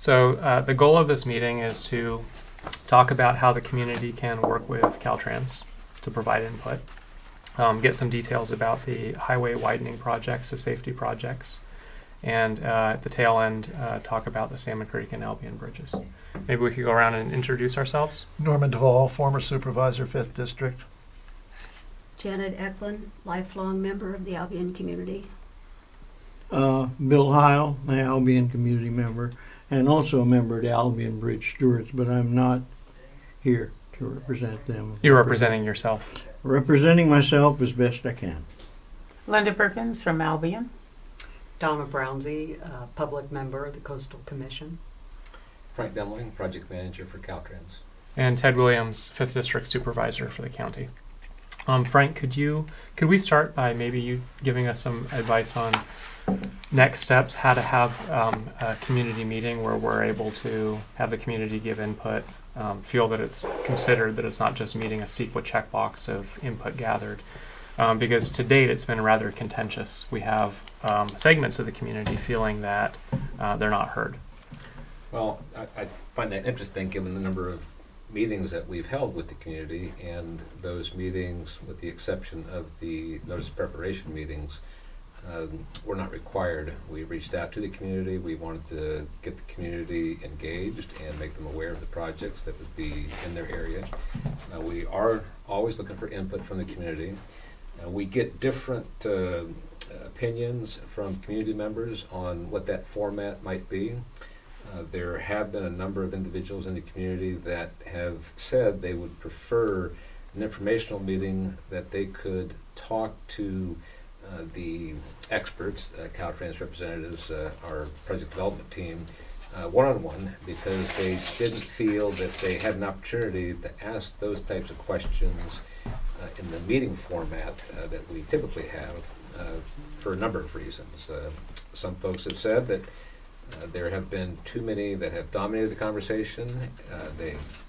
So the goal of this meeting is to talk about how the community can work with Caltrans to provide input, get some details about the highway widening projects, the safety projects, and at the tail end talk about the Salmon Creek and Albion bridges. Maybe we could go around and introduce ourselves. Norman Hall, former supervisor, 5th District. Janet Eklund, lifelong member of the Albion community. Bill Heil, an Albion community member, and also a member of the Albion Bridge Stewards, but I'm not here to represent them. You're representing yourself. Representing myself as best I can. Linda Perkins from Albion. Donna Brownsey, public member of the Coastal Commission. Frank Demling, project manager for Caltrans. And Ted Williams, 5th District Supervisor for the county. Frank, could we start by maybe you giving us some advice on next steps, how to have a community meeting where we're able to have the community give input, feel that it's considered, that it's not just meeting a CEQA checkbox of input gathered. Because to date it's been rather contentious. We have segments of the community feeling that they're not heard. Well, I find that interesting given the number of meetings that we've held with the community, and those meetings, with the exception of the notice of preparation meetings, were not required. We reached out to the community. We wanted to get the community engaged and make them aware of the projects that would be in their area. We are always looking for input from the community. We get different opinions from community members on what that format might be. There have been a number of individuals in the community that have said they would prefer an informational meeting that they could talk to the experts, Caltrans representatives, our project development team, one-on-one, because they didn't feel that they had an opportunity to ask those types of questions in the meeting format that we typically have for a number of reasons. Some folks have said that there have been too many that have dominated the conversation.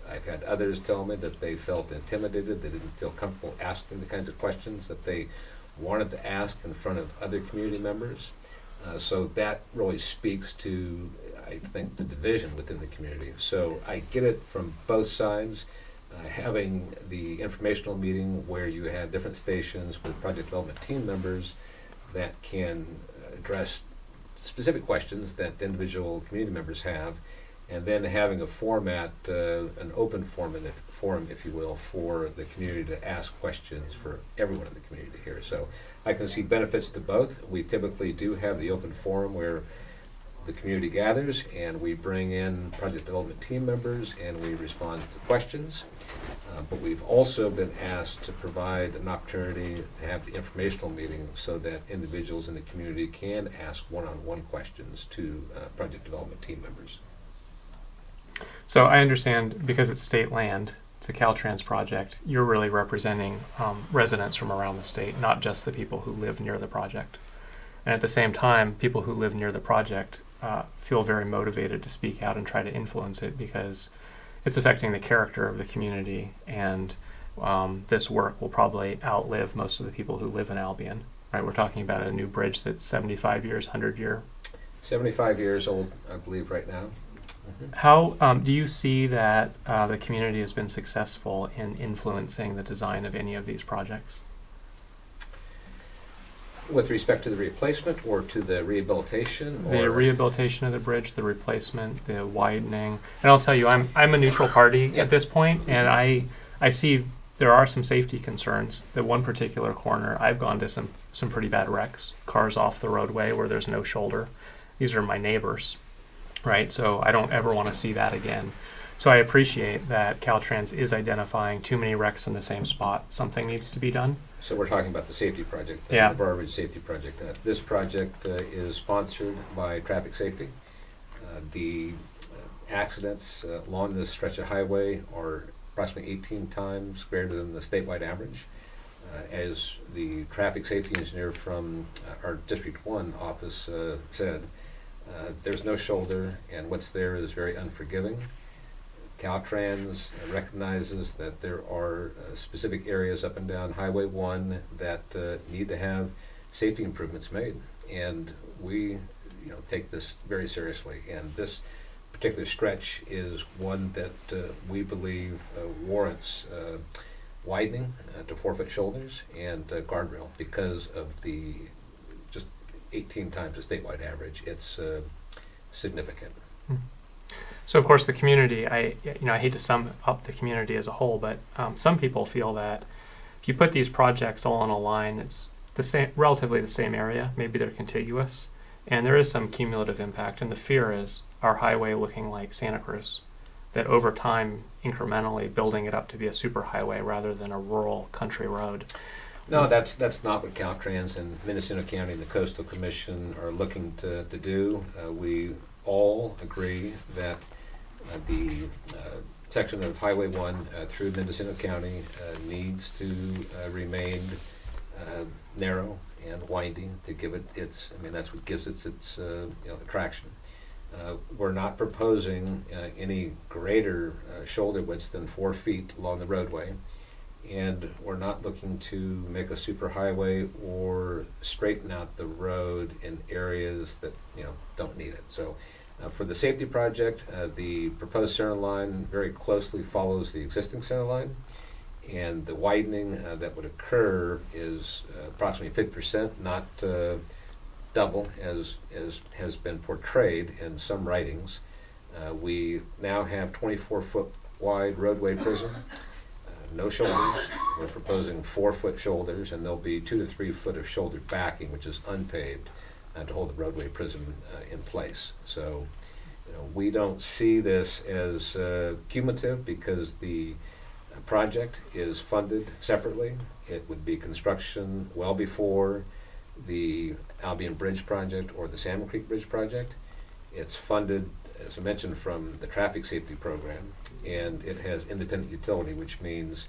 I've had others tell me that they felt intimidated, they didn't feel comfortable asking the kinds of questions that they wanted to ask in front of other community members. So that really speaks to, I think, the division within the community. So I get it from both sides. Having the informational meeting where you have different stations with project development team members that can address specific questions that individual community members have, and then having a format, an open forum, if you will, for the community to ask questions for everyone in the community here. So I can see benefits to both. We typically do have the open forum where the community gathers and we bring in project development team members and we respond to questions. But we've also been asked to provide an opportunity to have the informational meeting so that individuals in the community can ask one-on-one questions to project development team members. So I understand, because it's state land, it's a Caltrans project, you're really representing residents from around the state, not just the people who live near the project. And at the same time, people who live near the project feel very motivated to speak out and try to influence it, because it's affecting the character of the community, and this work will probably outlive most of the people who live in Albion. Right? We're talking about a new bridge that's 75 years, 100-year. 75 years old, I believe, right now. Mm-hmm. How do you see that the community has been successful in influencing the design of any of these projects? With respect to the replacement or to the rehabilitation? The rehabilitation of the bridge, the replacement, the widening. And I'll tell you, I'm a neutral party at this point, and I see there are some safety concerns. The one particular corner, I've gone to some pretty bad wrecks, cars off the roadway where there's no shoulder. These are my neighbors, right? So I don't ever want to see that again. So I appreciate that Caltrans is identifying too many wrecks in the same spot. Something needs to be done. So we're talking about the safety project, the Yeah. Navarro Hwy safety project. This project is sponsored by Traffic Safety. The accidents along this stretch of highway are approximately 18 times greater than the statewide average. As the traffic safety engineer from our District 1 office said, there's no shoulder, and what's there is very unforgiving. Caltrans recognizes that there are specific areas up and down Highway 1 that need to have safety improvements made, and we take this very seriously. And this particular stretch is one that we believe warrants widening to 4-foot shoulders and guardrail because of the just 18 times the statewide average. It's significant. So of course the community, I hate to sum up the community as a whole, but some people feel that if you put these projects all on a line, it's the same, relatively the same area. Maybe they're contiguous, and there is some cumulative impact. And the fear is our highway looking like Santa Cruz, that over time, incrementally building it up to be a super highway rather than a rural country road. No, that's not what Caltrans and Mendocino County and the Coastal Commission are looking to do. We all agree that the section of Highway 1 through Mendocino County needs to remain narrow and winding to give it its, that's what gives it its attraction. We're not proposing any greater shoulder widths than 4 feet along the roadway, and we're not looking to make a superhighway or straighten out the road in areas that don't need it. So for the safety project, the proposed center line very closely follows the existing center line, and the widening that would occur is approximately 50%, not double as has been portrayed in some writings. We now have 24-foot wide roadway prism, no shoulders. We're proposing 4-foot shoulders, and there'll be 2 to 3 foot of shoulder backing, which is unpaved, to hold the roadway prism in place. So we don't see this as cumulative because the project is funded separately. It would be construction well before the Albion Bridge project or the Salmon Creek Bridge project. It's funded, as I mentioned, from the traffic safety program, and it has independent utility, which means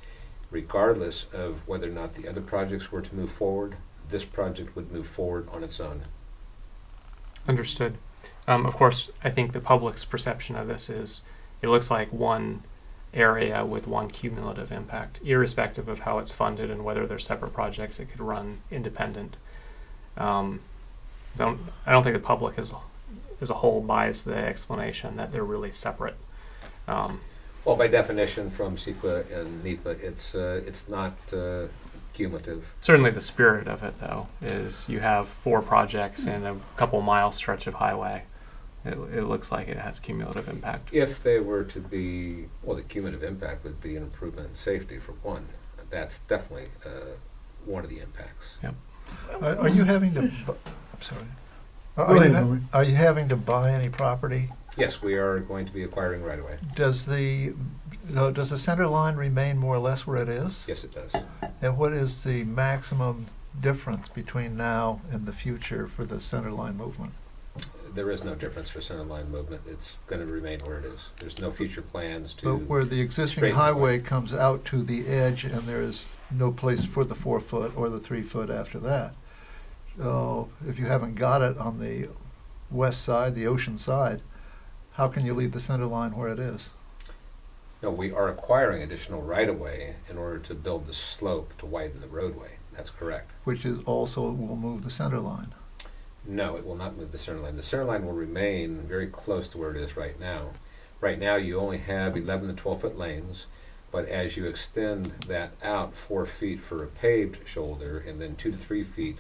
regardless of whether or not the other projects were to move forward, this project would move forward on its own. Understood. Of course, I think the public's perception of this is it looks like one area with one cumulative impact, irrespective of how it's funded and whether they're separate projects. It could run independent. I don't think the public as a whole buys the explanation that they're really separate. Well, by definition, from CEQA and NEPA, it's not cumulative. Certainly the spirit of it, though, is you have 4 projects in a couple mile stretch of highway. It looks like it has cumulative impact. If they were to be, well, the cumulative impact would be an improvement in safety for one. That's definitely one of the impacts. Yep. Are you having to, I'm sorry. Go ahead, Howard. Are you having to buy any property? Yes, we are going to be acquiring right away. Does the center line remain more or less where it is? Yes, it does. And what is the maximum difference between now and the future for the center line movement? There is no difference for center line movement. It's going to remain where it is. There's no future plans to. But where the existing straighten highway away. comes out to the edge and there is no place for the 4 foot or the 3 foot after that. So if you haven't got it on the west side, the ocean side, how can you leave the center line where it is? No, we are acquiring additional right-of-way in order to build the slope to widen the roadway. That's correct. Which is also will move the center line. No, it will not move the center line. The center line will remain very close to where it is right now. Right now, you only have 11 to 12-foot lanes, but as you extend that out 4 feet for a paved shoulder and then 2 to 3 feet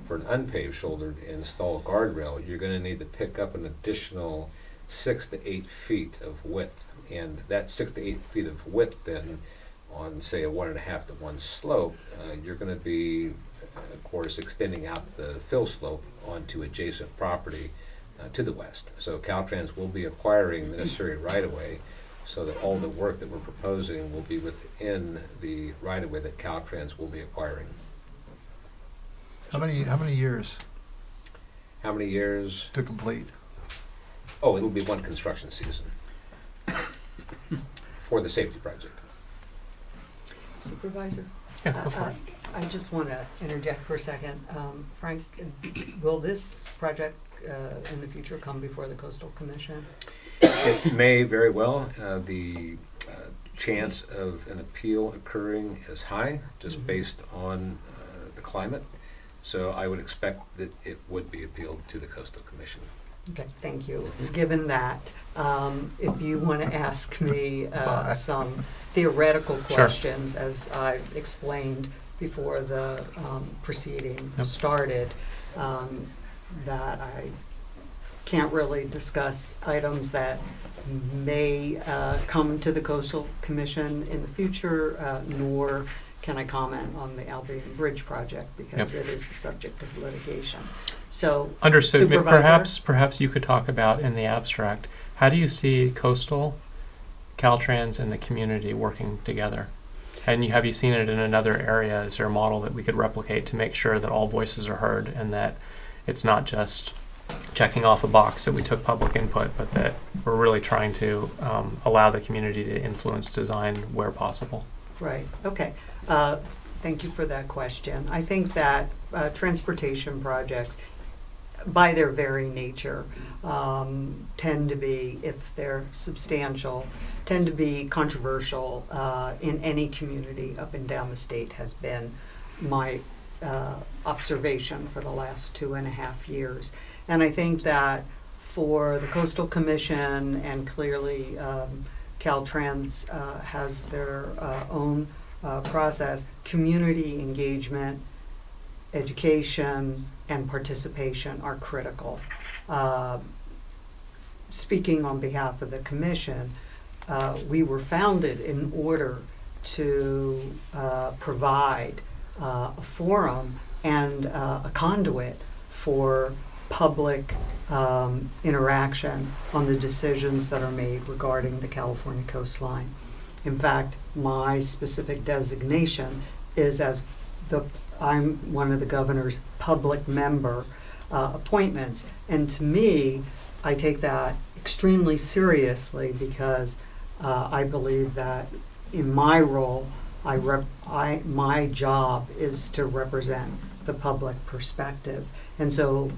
for an unpaved shoulder to install a guardrail, you're going to need to pick up an additional 6 to 8 feet of width. And that 6 to 8 feet of width then on, say, a 1.5 to 1 slope, you're going to be, of course, extending out the fill slope onto adjacent property to the west. So Caltrans will be acquiring the necessary right-of-way so that all the work that we're proposing will be within the right-of-way that Caltrans will be acquiring. How many years How many years? to complete? Oh, it'll be one construction season for the safety project. Supervisor? Yeah, go for it. I just want to interject for a second. Frank, will this project in the future come before the Coastal Commission? It may very well. The chance of an appeal occurring is high, just based on the climate. So I would expect that it would be appealed to the Coastal Commission. Okay, thank you. Given that, if you want to ask me Bye. some theoretical Sure. questions, as I've explained before the proceeding Yep. started, that I can't really discuss items that may come to the Coastal Commission in the future, nor can I comment on the Albion Bridge project because Yep. it is the subject of litigation. So, Understood. Supervisor? Perhaps you could talk about in the abstract, how do you see coastal, Caltrans, and the community working together? And have you seen it in another area? Is there a model that we could replicate to make sure that all voices are heard and that it's not just checking off a box that we took public input, but that we're really trying to allow the community to influence design where possible? right, okay. Thank you for that question. I think that transportation projects, by their very nature, tend to be, if they're substantial, tend to be controversial in any community up and down the state, has been my observation for the last 2.5 years. And I think that for the Coastal Commission, and clearly Caltrans has their own process, community engagement, education, and participation are critical. Speaking on behalf of the Commission, we were founded in order to provide a forum and a conduit for public interaction on the decisions that are made regarding the California coastline. In fact, my specific designation is as I'm one of the governor's public member appointments. And to me, I take that extremely seriously because I believe that in my role, my job is to represent the public perspective. And so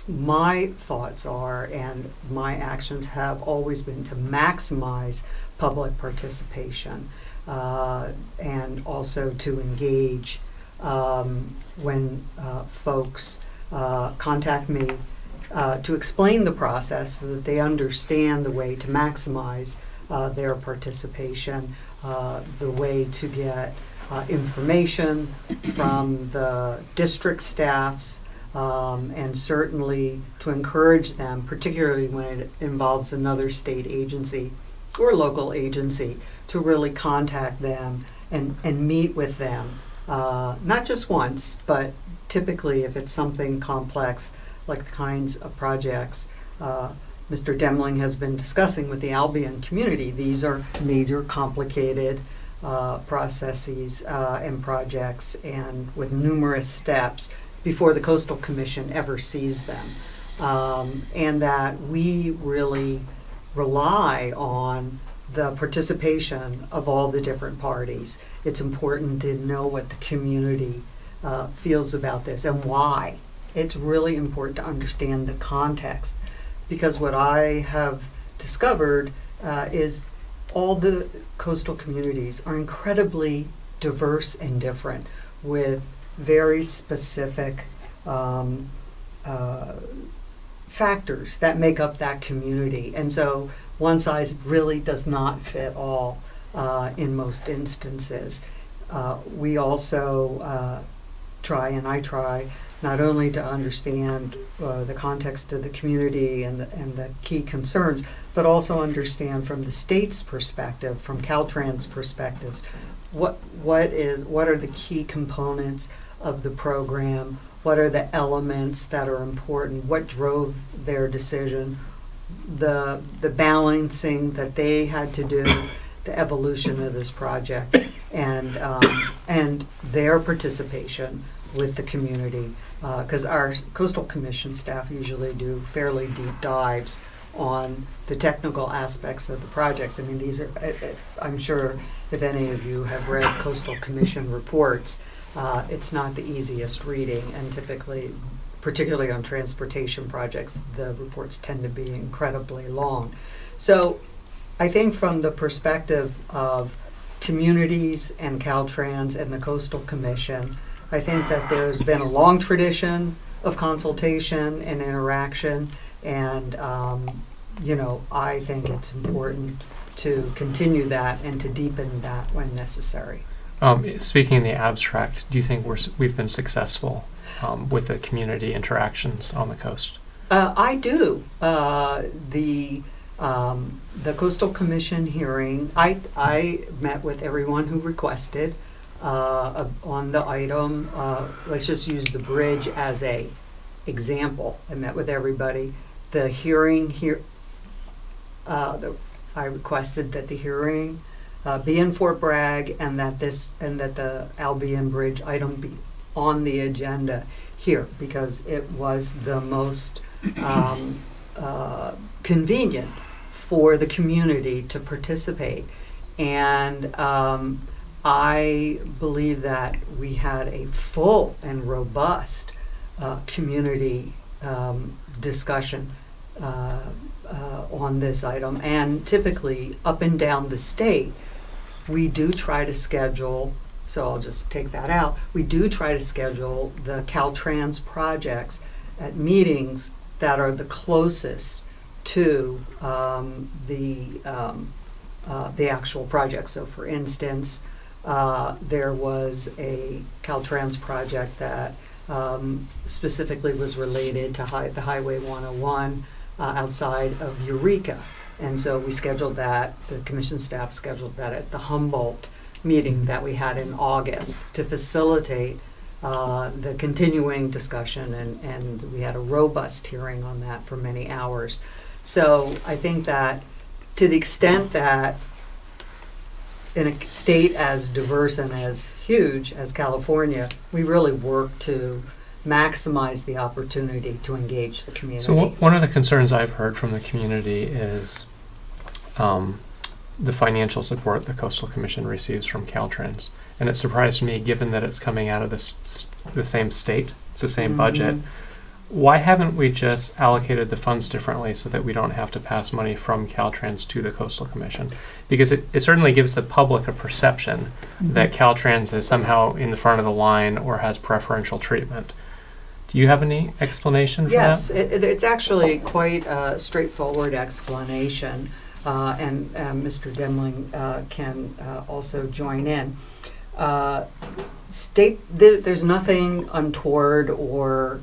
my thoughts are, and my actions have always been to maximize public participation and also to engage when folks contact me to explain the process so that they understand the way to maximize their participation, the way to get information from the district staffs, and certainly to encourage them, particularly when it involves another state agency or local agency, to really contact them and meet with them, not just once, but typically if it's something complex like the kinds of projects Mr. Demling has been discussing with the Albion community. These are major, complicated processes and projects, and with numerous steps before the Coastal Commission ever sees them. And that we really rely on the participation of all the different parties. It's important to know what the community feels about this and why. It's really important to understand the context, because what I have discovered is all the coastal communities are incredibly diverse and different, with very specific factors that make up that community. And so one size really does not fit all in most instances. We also I try not only to understand the context of the community and the key concerns, but also understand from the state's perspective, from Caltrans' perspectives, what are the key components of the program, what are the elements that are important, what drove their decision, the balancing that they had to do, the evolution of this project, and their participation with the community, because our Coastal Commission staff usually do fairly deep dives on the technical aspects of the projects. I mean, these are, I'm sure if any of you have read Coastal Commission reports, it's not the easiest reading, and typically, particularly on transportation projects, the reports tend to be incredibly long. So I think from the perspective of communities and Caltrans and the Coastal Commission, I think that there's been a long tradition of consultation and interaction, And, you know, I think it's important to continue that and to deepen that when necessary. Speaking in the abstract, do you think we've been successful with the community interactions on the coast? I do. The Coastal Commission hearing, I met with everyone who requested on the item. Let's just use the bridge as a example. I met with everybody. The hearing here, I requested that the hearing be in Fort Bragg, and that the Albion Bridge item be on the agenda here, because it was the most convenient for the community to participate. And I believe that we had a full and robust community discussion on this item. And typically, up and down the state, we do try to schedule, so I'll just take that out, we do try to schedule the Caltrans projects at meetings that are the closest to the actual project. So for instance, there was a Caltrans project that specifically was related to the Highway 101 outside of Eureka. And so we scheduled that, the commission staff scheduled that at the Humboldt meeting that we had in August to facilitate the continuing discussion, and we had a robust hearing on that for many hours. So I think that to the extent that in a state as diverse and as huge as California, we really work to maximize the opportunity to engage the community. So one of the concerns I've heard from the community is the financial support the Coastal Commission receives from Caltrans. And it surprised me, given that it's coming out of the same state, it's the same budget. Why haven't we just allocated the funds differently so that we don't have to pass money from Caltrans to the Coastal Commission? Because it certainly gives the public a perception that Caltrans is somehow in the front of the line or has preferential treatment. Do you have any explanation for Yes, that? it's actually quite a straightforward explanation, and Mr. Demling can also join in. There's nothing untoward or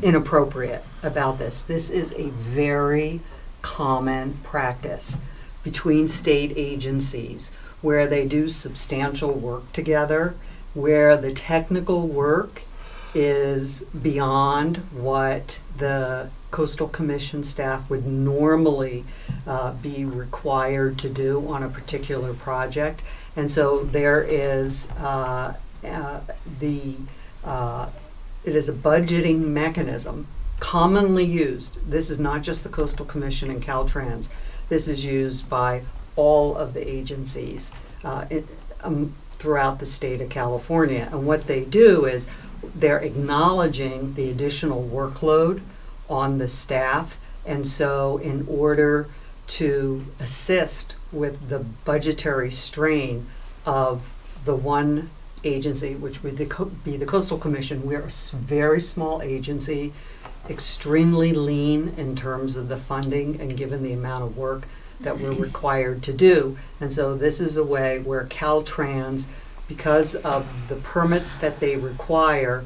inappropriate about this. This is a very common practice between state agencies where they do substantial work together, where the technical work is beyond what the Coastal Commission staff would normally be required to do on a particular project. And so there is it is a budgeting mechanism commonly used. This is not just the Coastal Commission and Caltrans. This is used by all of the agencies throughout the state of California. And what they do is they're acknowledging the additional workload on the staff. And so in order to assist with the budgetary strain of the one agency, which would be the Coastal Commission, we're a very small agency, extremely lean in terms of the funding and given the amount of work that we're required to do. And so this is a way where Caltrans, because of the permits that they require,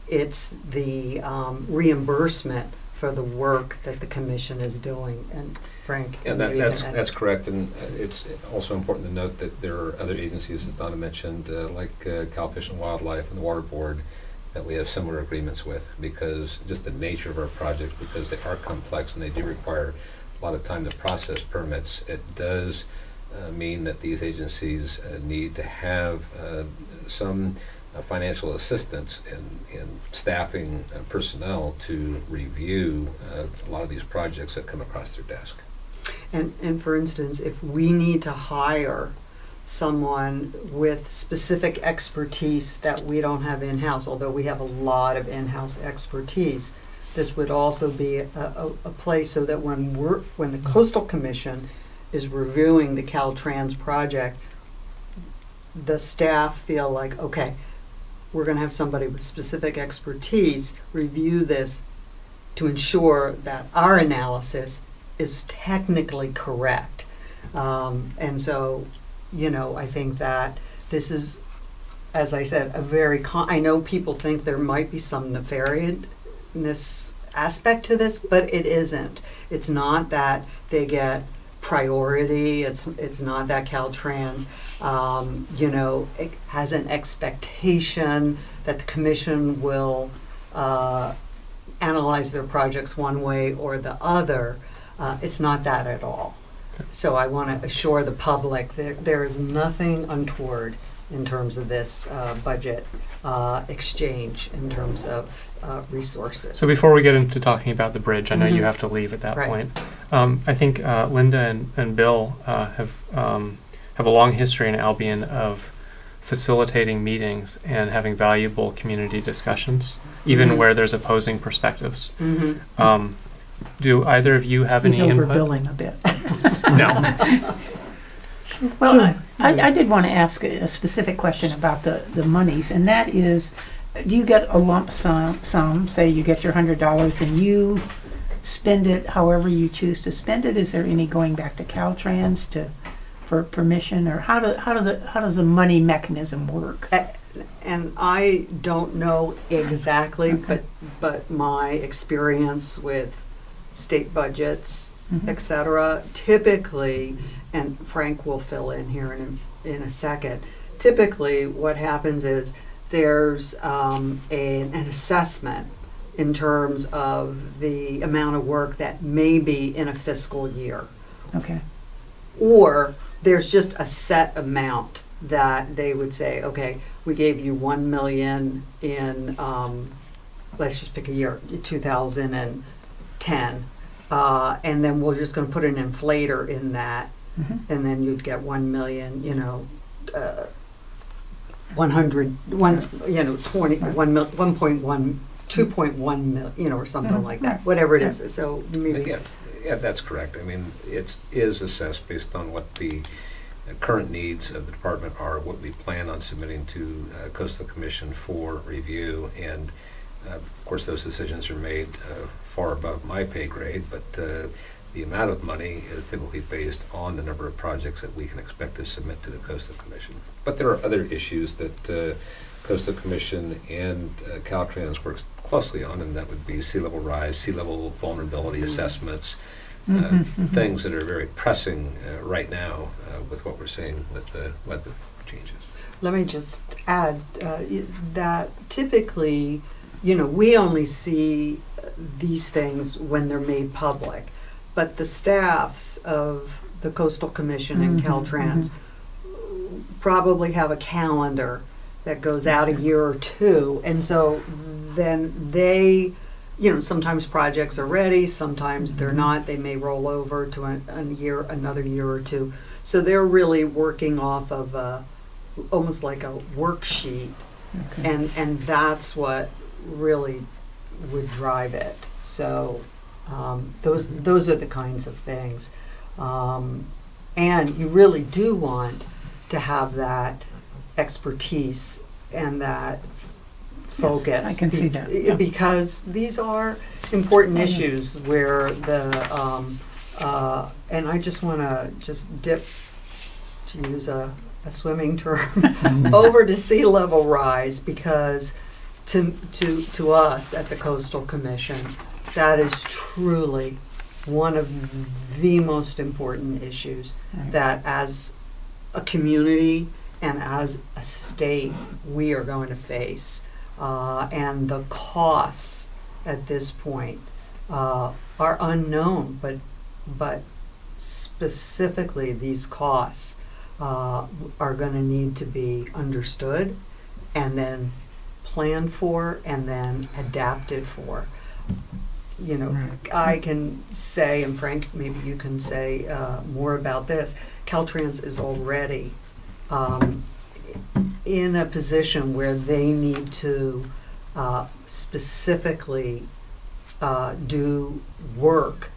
it's the reimbursement for the work that the commission is doing. And Frank, Yeah, maybe you can add. that's correct, and it's also important to note that there are other agencies, as Donna mentioned, like Cal Fish and Wildlife and the Water Board, that we have similar agreements with, because just the nature of our projects, because they are complex and they do require a lot of time to process permits, it does mean that these agencies need to have some financial assistance in staffing personnel to review a lot of these projects that come across their desk. And for instance, if we need to hire someone with specific expertise that we don't have in-house, although we have a lot of in-house expertise, this would also be a place so that when the Coastal Commission is reviewing the Caltrans project, the staff feel like, okay, we're going to have somebody with specific expertise review this to ensure that our analysis is technically correct. And so, I think that this is, as I said, I know people think there might be some nefarious aspect to this, but it isn't. It's not that they get priority. It's not that Caltrans, it has an expectation that the commission will analyze their projects one way or the other. It's not that at all. So I want to assure the public that there is nothing untoward in terms of this budget exchange in terms of resources. So before we get into talking about the bridge, I know you Mhm. have to leave at that Right. point. I think Linda and Bill have a long history in Albion of facilitating meetings and having valuable community discussions, even Mhm. where there's opposing perspectives. Mhm. Do either of you have He's any input? overbilling a bit. No. Well, I did want to ask a specific question about the monies, and that is, do you get a lump sum, say you get your $100 and you spend it however you choose to spend it? Is there any going back to Caltrans for permission, or how does the money mechanism work? And I don't know exactly, Okay. but my experience with state budgets, Mhm. et cetera, typically, and Frank will fill in here in a second, typically what happens is there's an assessment in terms of the amount of work that may be in a fiscal year. Okay. Or there's just a set amount that they would say, okay, we gave you 1 million in, let's just pick a year, 2010, and then we're just going to put an inflator in that, Mhm. and then you'd get 1 million, 1.1, 2.1 million, or something like that, whatever it is. So maybe. Yeah, that's correct. I mean, it is assessed based on what the current needs of the department are, what we plan on submitting to Coastal Commission for review, and of course those decisions are made far above my pay grade, but the amount of money is typically based on the number of projects that we can expect to submit to the Coastal Commission. But there are other issues that Coastal Commission and Caltrans works closely on, and that would be sea level rise, sea level vulnerability assessments, things that are very pressing right now with what we're seeing with the weather changes. Let me just add that typically, we only see these things when they're made public, but the staffs of the Coastal Commission and Caltrans probably have a calendar that goes out a year or two, and so then they, sometimes projects are ready, sometimes they're not. They may roll over to another year or two. So they're really working off of almost like a worksheet, Okay. and that's what really would drive it. So those are the kinds of things, and you really do want to have that expertise and that focus. Yes, I can see that, yeah. Because these are important issues where and I just want to dip, to use a swimming term, over to sea level rise, because to us at the Coastal Commission, that is truly one of the most important issues Right. that as a community and as a state we are going to face. And the costs at this point are unknown, but specifically these costs are going to need to be understood and then planned for and then adapted for. Right. I can say, and Frank, maybe you can say more about this, Caltrans is already in a position where they need to specifically do work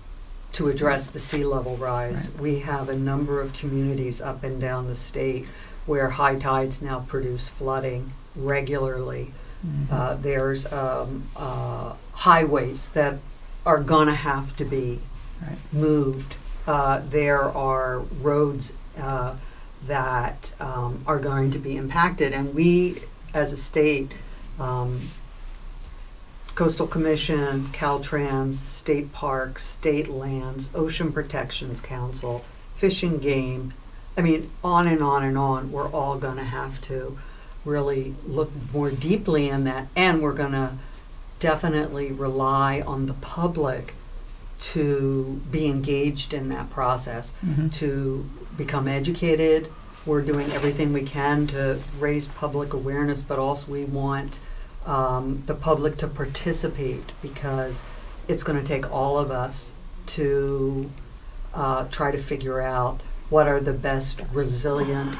to address the sea level rise. Right. We have a number of communities up and down the state where high tides now produce flooding regularly. There's highways that are gonna have to be Right. moved. There are roads that are going to be impacted, and we, as a state, Coastal Commission, Caltrans, state parks, state lands, Ocean Protections Council, Fish and Game, I mean, on and on and on, we're all gonna have to really look more deeply in that, and we're gonna definitely rely on the public to be engaged in that process, Mhm. to become educated. We're doing everything we can to raise public awareness, but also we want the public to participate, because it's going to take all of us to try to figure out what are the best resilient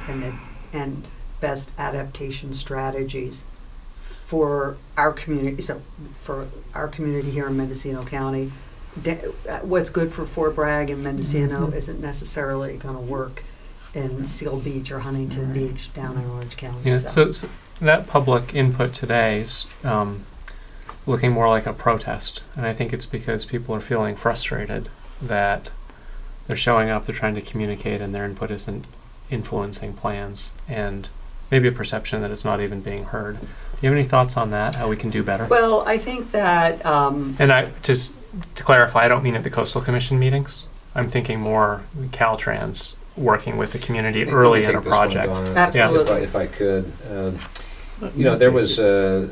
and best adaptation strategies for our community. So for our community here in Mendocino County, what's good for Fort Bragg and Mendocino Mhm. isn't necessarily going to work in Seal Beach or Huntington Right. Beach down in Orange County. Yeah, so that public input today is looking more like a protest, and I think it's because people are feeling frustrated that they're showing up, they're trying to communicate, and their input isn't influencing plans, and maybe a perception that it's not even being heard. Do you have any thoughts on that, how we can do better? Well, I think that And I just to clarify, I don't mean at the Coastal Commission meetings. I'm thinking more Caltrans working with the community Let me early in take a this one, project. Donna, Absolutely. if I could. You know, there was a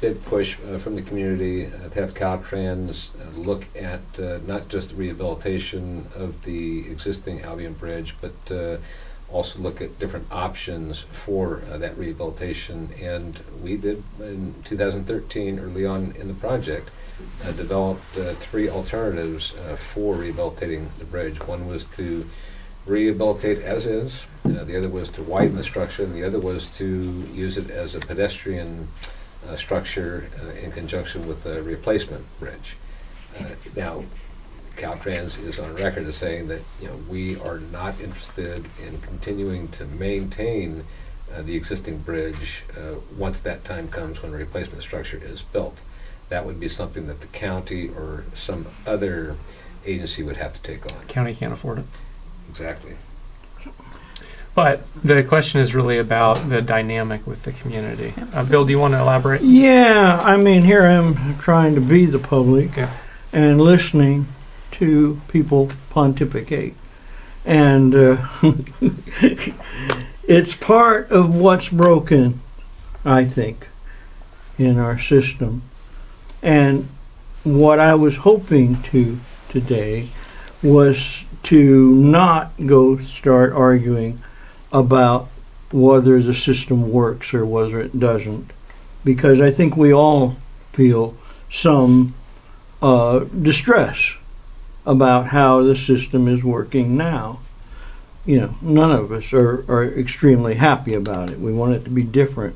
big push from the community to have Caltrans look at not just the rehabilitation of the existing Albion Bridge, but also look at different options for that rehabilitation. And we did in 2013, early on in the project, developed 3 alternatives for rehabilitating the bridge. One was to rehabilitate as is, the other was to widen the structure, and the other was to use it as a pedestrian structure in conjunction with a replacement bridge. Now, Caltrans is on record as saying that, you know, we are not interested in continuing to maintain the existing bridge once that time comes when a replacement structure is built. That would be something that the county or some other agency would have to take on. County can't afford it. Exactly. But the question is really about the dynamic with the community. Bill, do you want to elaborate? Yeah, I mean, here I am trying to be the public Yeah. and listening to people pontificate. And it's part of what's broken, I think, in our system. And what I was hoping to today was to not go start arguing about whether the system works or whether it doesn't, because I think we all feel some distress about how the system is working now. You know, none of us are extremely happy about it. We want it to be different.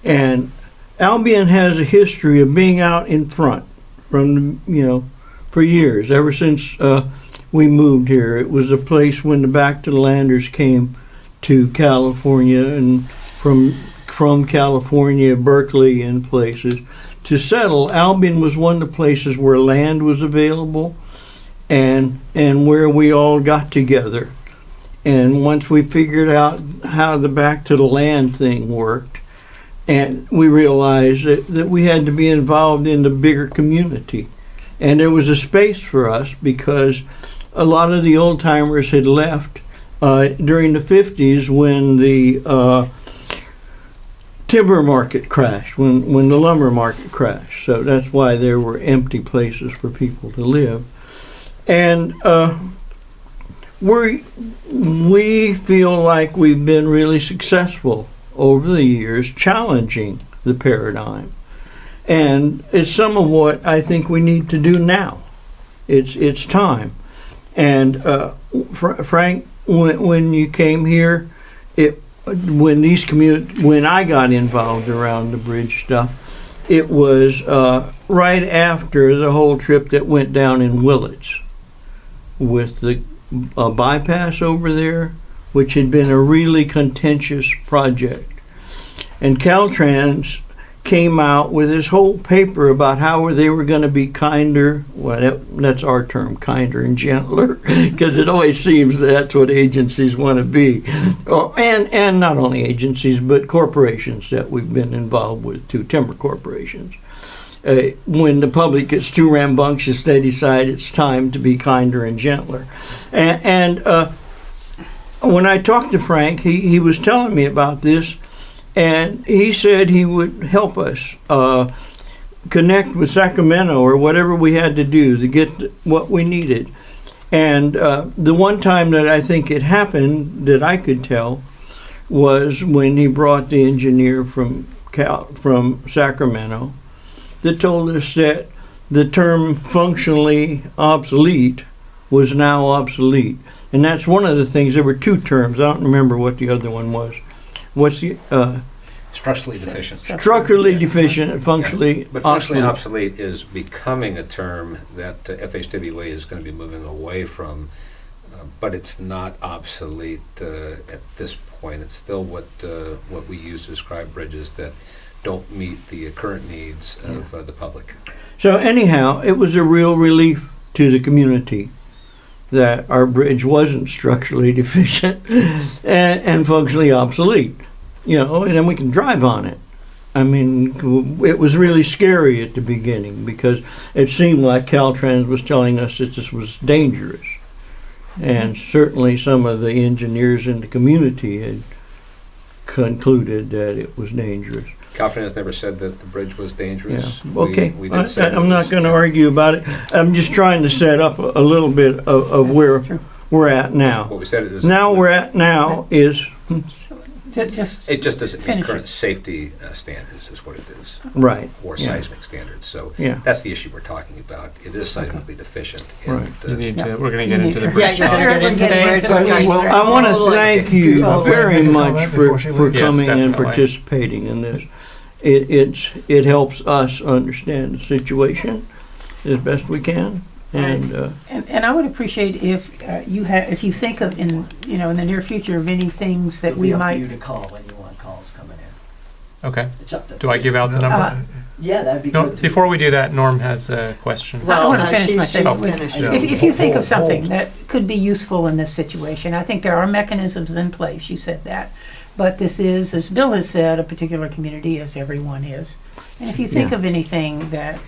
And Albion has a history of being out in front from, you know, for years, ever since we moved here. It was a place when the Back to the Landers came to California, and from California, Berkeley and places to settle. Albion was one of the places where land was available and where we all got together. And once we figured out how the Back to the Land thing worked, and we realized that we had to be involved in the bigger community. And there was a space for us because a lot of the old timers had left during the 50s when the timber market crashed, when the lumber market crashed. So that's why there were empty places for people to live. And we feel like we've been really successful over the years challenging the paradigm. And it's some of what I think we need to do now. It's time. And Frank, when you came here, when I got involved around the bridge stuff, it was right after the whole trip that went down in Willits with the bypass over there, which had been a really contentious project. And Caltrans came out with this whole paper about how they were going to be kinder. Well, that's our term, kinder and gentler, because it always seems that's what agencies want to be. Oh, and not only agencies, but corporations that we've been involved with too, timber corporations. When the public gets too rambunctious, they decide it's time to be kinder and gentler. And when I talked to Frank, he was telling me about this. And he said he would help us connect with Sacramento or whatever we had to do to get what we needed. And the one time that I think it happened that I could tell was when he brought the engineer from Sacramento that told us that the term functionally obsolete was now obsolete. And that's one of the things. There were two terms. I don't remember what the other one was. What's the Structurally deficient. structurally deficient and functionally But functionally obsolete? obsolete is becoming a term that FHWA is going to be moving away from, but it's not obsolete at this point. It's still what we use to describe bridges that don't meet the current needs of the public. So anyhow, it was a real relief to the community that our bridge wasn't structurally deficient and functionally obsolete. You know, and then we can drive on it. I mean, it was really scary at the beginning because it seemed like Caltrans was telling us that this was dangerous. And certainly some of the engineers in the community had concluded that it was dangerous. Caltrans never said that the bridge was dangerous. Yeah. Okay, We did say I'm not going to argue about it. I'm just trying to set up a little bit of where we're at now. What we said is Now we're at now is it just doesn't meet Finish current it. safety standards is what it is. right. Or Yeah. seismic standards. So Yeah. that's the issue we're talking about. It is seismically deficient. And, Right. You need Yeah. to, we're going to get You into need- the bridge Yeah, talk. you're gonna get into the bridge. Well, Well, I want to thank you Totally. very Make a much comment for before she leaves. Yes, coming and definitely. participating in this. It helps us understand the situation as best we can, and And I would appreciate if if you think of in the near future of any things that It'll we be up to might. you to call when you want calls coming in. Okay. It's up to. Do I give out the number? Yeah, that'd be No, good. before we do that, Norm has a question. I wanna finish she's my statement. finished. Yeah. If you think of something Hold. that could be useful in this situation, I think there are mechanisms in place. You said that. But this is, as Bill has said, a particular community, as everyone is. And if you think Yeah. of anything that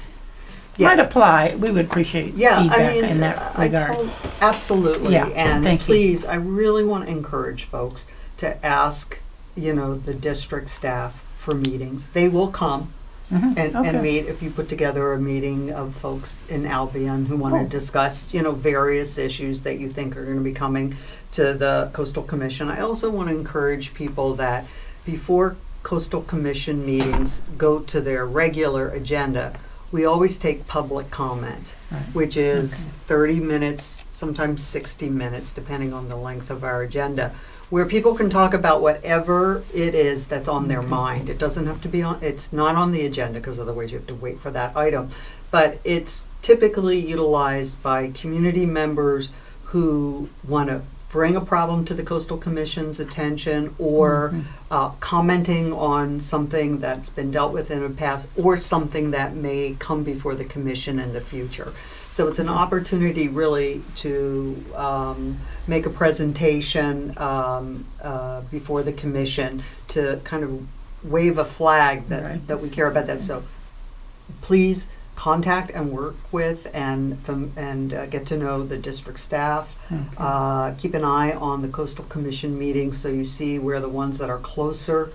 Yes. might apply, we would appreciate Yeah, feedback I mean, in that regard. Absolutely. Yeah, And thank you. please, I really want to encourage folks to ask, the district staff for meetings. They will come Mhm, and okay. meet if you put together a meeting of folks in Albion who want Oh. to discuss, various issues that you think are going to be coming to the Coastal Commission. I also want to encourage people that before Coastal Commission meetings go to their regular agenda, we always take public comment, Right. which is Okay. 30 minutes, sometimes 60 minutes, depending on the length of our agenda, where people can talk about whatever it is that's on their mind. It doesn't have to be it's not on the agenda because otherwise you have to wait for that item. But it's typically utilized by community members who want to bring a problem to the Coastal Commission's attention or commenting on something that's been dealt with in the past or something that may come before the commission in the future. So it's an opportunity really to make a presentation before the commission to kind of wave a flag Right. that we care about that. So please contact and work with and get to know the district staff. Okay. Keep an eye on the Coastal Commission meetings so you see where the ones that are closer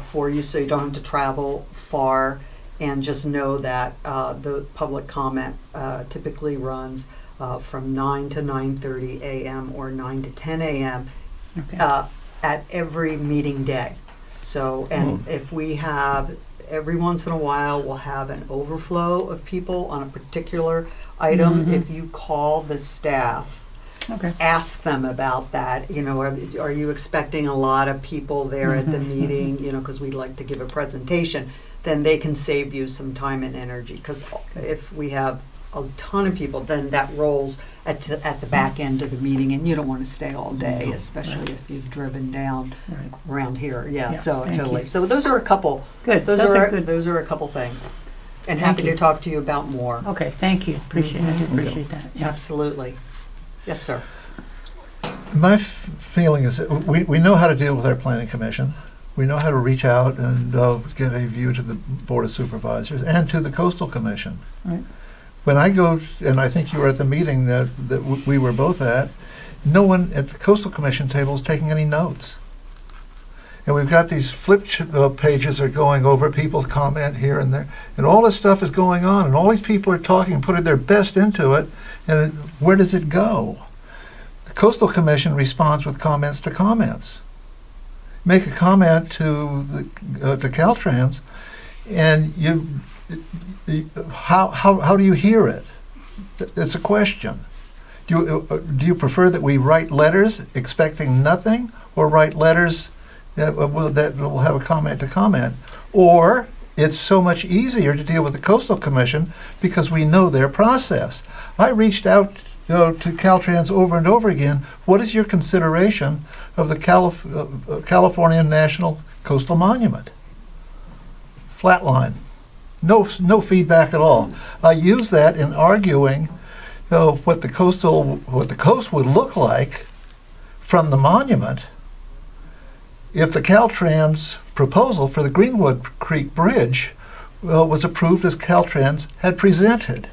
for you so you don't have to travel far. And just know that the public comment typically runs from 9 to 9:30 a.m. or 9 to 10 a.m. Okay. At every meeting day. So, and if we have, every once in a while, we'll have an overflow of people on a particular item. Mhm. If you call the staff, Okay. ask them about that. Are you expecting a lot of people there at the meeting? Because we'd like to give a presentation. Then they can save you some time and energy. Because if we have a ton of people, then that rolls at the back end of the meeting, and you don't want to stay all day, especially if you've driven down Right. around here. Yeah, Yeah, so thank totally. you. So those are a couple. Good. Those Those are are good. those are a couple things, and Thank happy you. to talk to you about more. Okay, thank you. Appreciate I do Mhm. appreciate that. Yeah. Absolutely. Yes, sir. My feeling is that we know how to deal with our planning commission. We know how to reach out and get a view to the Board of Supervisors and to the Coastal Commission. Right. When I go, and I think you were at the meeting that we were both at, no one at the Coastal Commission table is taking any notes. And we've got these pages are going over people's comment here and there, and all this stuff is going on, and all these people are talking and putting their best into it, and where does it go? The Coastal Commission responds with comments to comments. Make a comment to Caltrans, and how do you hear it? It's a question. Do you prefer that we write letters expecting nothing, or write letters that will have a comment to comment? Or it's so much easier to deal with the Coastal Commission because we know their process. I reached out to Caltrans over and over again. What is your consideration of the California National Coastal Monument? Flatline. No feedback at all. I use that in arguing what the coast would look like from the monument if the Caltrans proposal for the Greenwood Creek Bridge was approved as Caltrans had presented.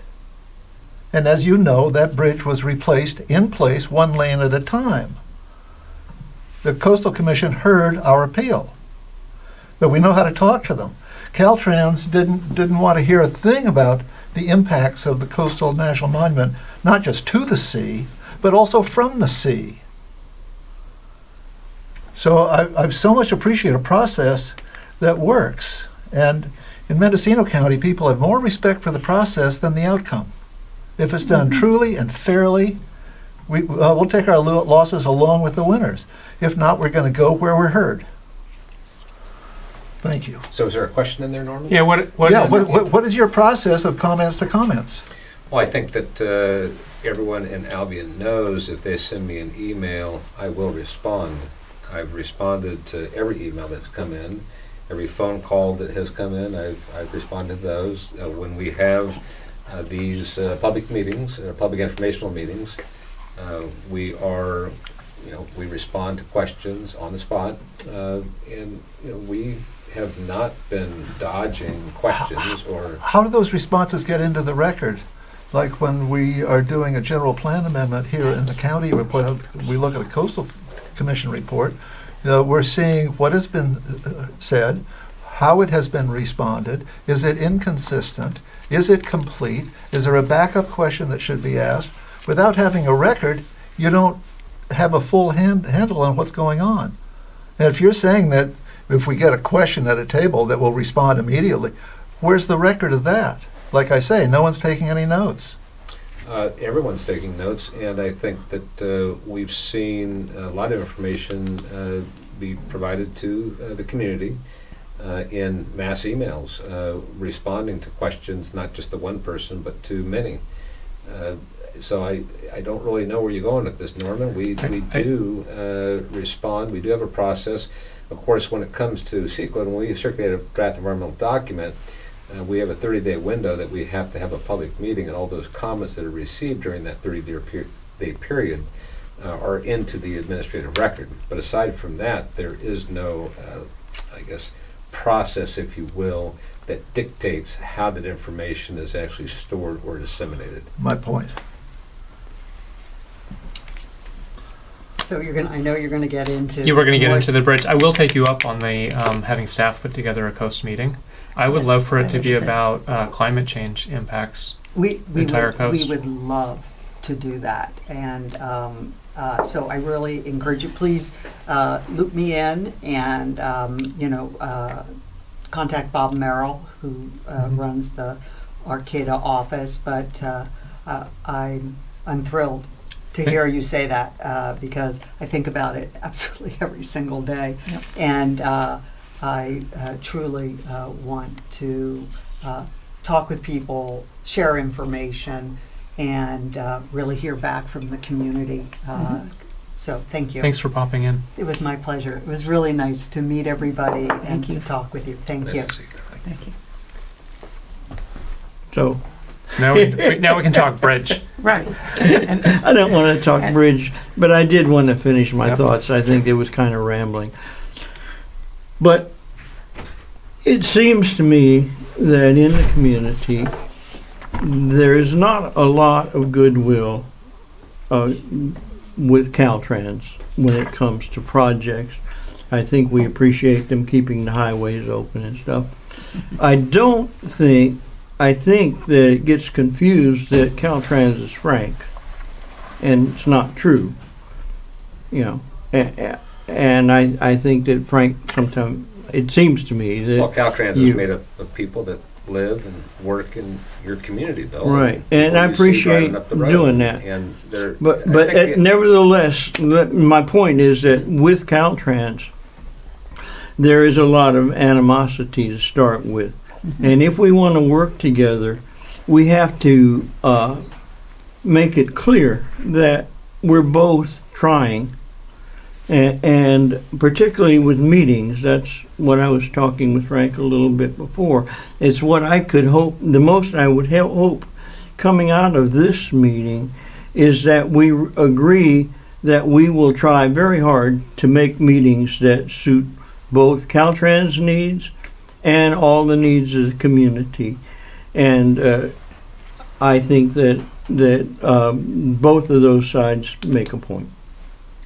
And as you know, that bridge was replaced in place one lane at a time. The Coastal Commission heard our appeal, but we know how to talk to them. Caltrans didn't want to hear a thing about the impacts of the Coastal National Monument, not just to the sea, but also from the sea. So I so much appreciate a process that works. And in Mendocino County, people have more respect for the process than the outcome. If it's done truly and fairly, we'll take our losses along with the winners. If not, we're going to go where we're heard. Thank you. So is there a question in there, Norman? Yeah, What is your process of comments to comments? Well, I think that everyone in Albion knows if they send me an email, I will respond. I've responded to every email that's come in, every phone call that has come in. I've responded to those. When we have these public meetings, public informational meetings, we respond to questions on the spot, and we have not been dodging questions or. How do those responses get into the record? Like when we are doing a general plan amendment here in the county, we look at a Coastal Commission report, we're seeing what has been said, how it has been responded, is it inconsistent, is it complete, is there a backup question that should be asked? Without having a record, you don't have a full handle on what's going on. And if you're saying that if we get a question at a table that will respond immediately, where's the record of that? Like I say, no one's taking any notes. Everyone's taking notes, and I think that we've seen a lot of information be provided to the community in mass emails, responding to questions, not just to one person, but to many. So I don't really know where you're going with this, Norman. We do respond. We do have a process. Of course, when it comes to CEQA, when we circulate a draft environmental document, we have a 30-day window that we have to have a public meeting, and all those comments that are received during that 30-day period are into the administrative record. But aside from that, there is no, process, if you will, that dictates how that information is actually stored or disseminated. My point. So I know you're gonna get into. You were going to get more into the bridge. I will take you up on the having staff put together a coast meeting. I would Yes, love for it that to would be be great. about climate change impacts. We entire would coast. love to do that, and so I really encourage you. Please loop me in, and contact Bob Merrill, who runs the Arcata office. But I'm thrilled to hear you say that because I think about it absolutely every single day, Yep. and I truly want to talk with people, share information, and really hear back from the community. So thank you. Thanks for popping in. It was my pleasure. It was really nice to meet everybody and Thank you. to talk with you. Thank Nice you. to see you. Thank you. So Now we can talk bridge. Right. And I don't want to talk bridge, but I did want to finish my Yep. thoughts. I think it was kind of rambling. But it seems to me that in the community, there is not a lot of goodwill with Caltrans when it comes to projects. I think we appreciate them keeping the highways open and stuff. I think that it gets confused that Caltrans is frank, and it's not true. You know, and I think that Frank sometimes, it seems to me Well, that, Caltrans you- is made up of people that live and work in your community, Bill. Right, and people I you see driving appreciate up the road. doing that. And they're, but I think it- nevertheless, my point is that with Caltrans, there is a lot of animosity to start with. And if we want to work together, we have to make it clear that we're both trying, and particularly with meetings. That's what I was talking with Frank a little bit before. It's what I could hope, the most I would hope coming out of this meeting is that we agree that we will try very hard to make meetings that suit both Caltrans needs and all the needs of the community. And I think that both of those sides make a point.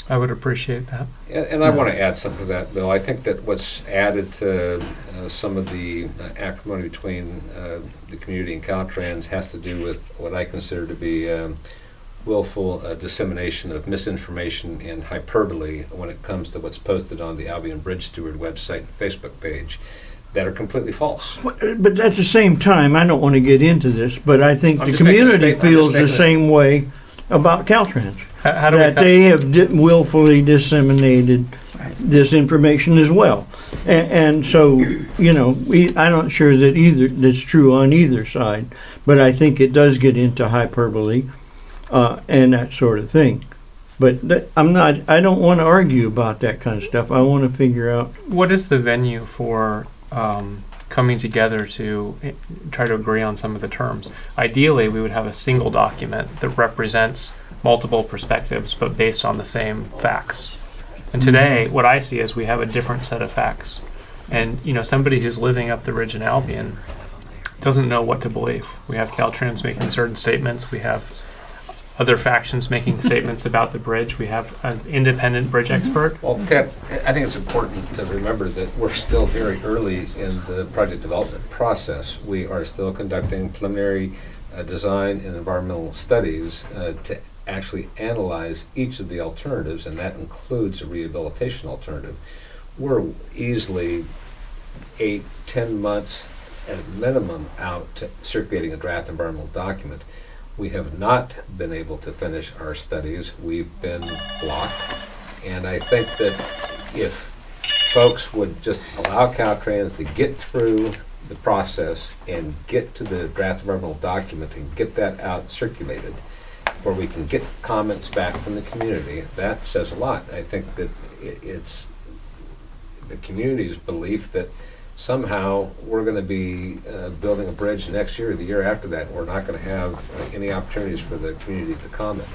I would appreciate that. And I want to add something to that, Bill. I think that what's added to some of the acrimony between the community and Caltrans has to do with what I consider to be willful dissemination of misinformation and hyperbole when it comes to what's posted on the Albion Bridge Steward website and Facebook page that are completely false. But at the same time, I don't want to get into this, but I think I'm the just making a community statement. I'm feels just the making a same way about Caltrans. How do we That they have willfully disseminated this information as well. And so, you know, I'm not sure that that's true on either side, but I think it does get into hyperbole and that sort of thing. But I don't want to argue about that kind of stuff. I want to figure out. What is the venue for coming together to try to agree on some of the terms? Ideally, we would have a single document that represents multiple perspectives, but based on the same facts. And today, what I see is we have a different set of facts. And, you know, somebody who's living up the ridge in Albion doesn't know what to believe. We have Caltrans making certain statements. We have other factions making statements about the bridge. We have an independent bridge expert. Well, Ted, I think it's important to remember that we're still very early in the project development process. We are still conducting preliminary design and environmental studies to actually analyze each of the alternatives, and that includes a rehabilitation alternative. We're easily 8-10 months at a minimum out to circulating a draft environmental document. We have not been able to finish our studies. We've been blocked. And I think that if folks would just allow Caltrans to get through the process and get to the draft environmental document and get that out circulated, where we can get comments back from the community, that says a lot. I think that it's the community's belief that somehow we're going to be building a bridge next year or the year after that, and we're not going to have any opportunities for the community to comment.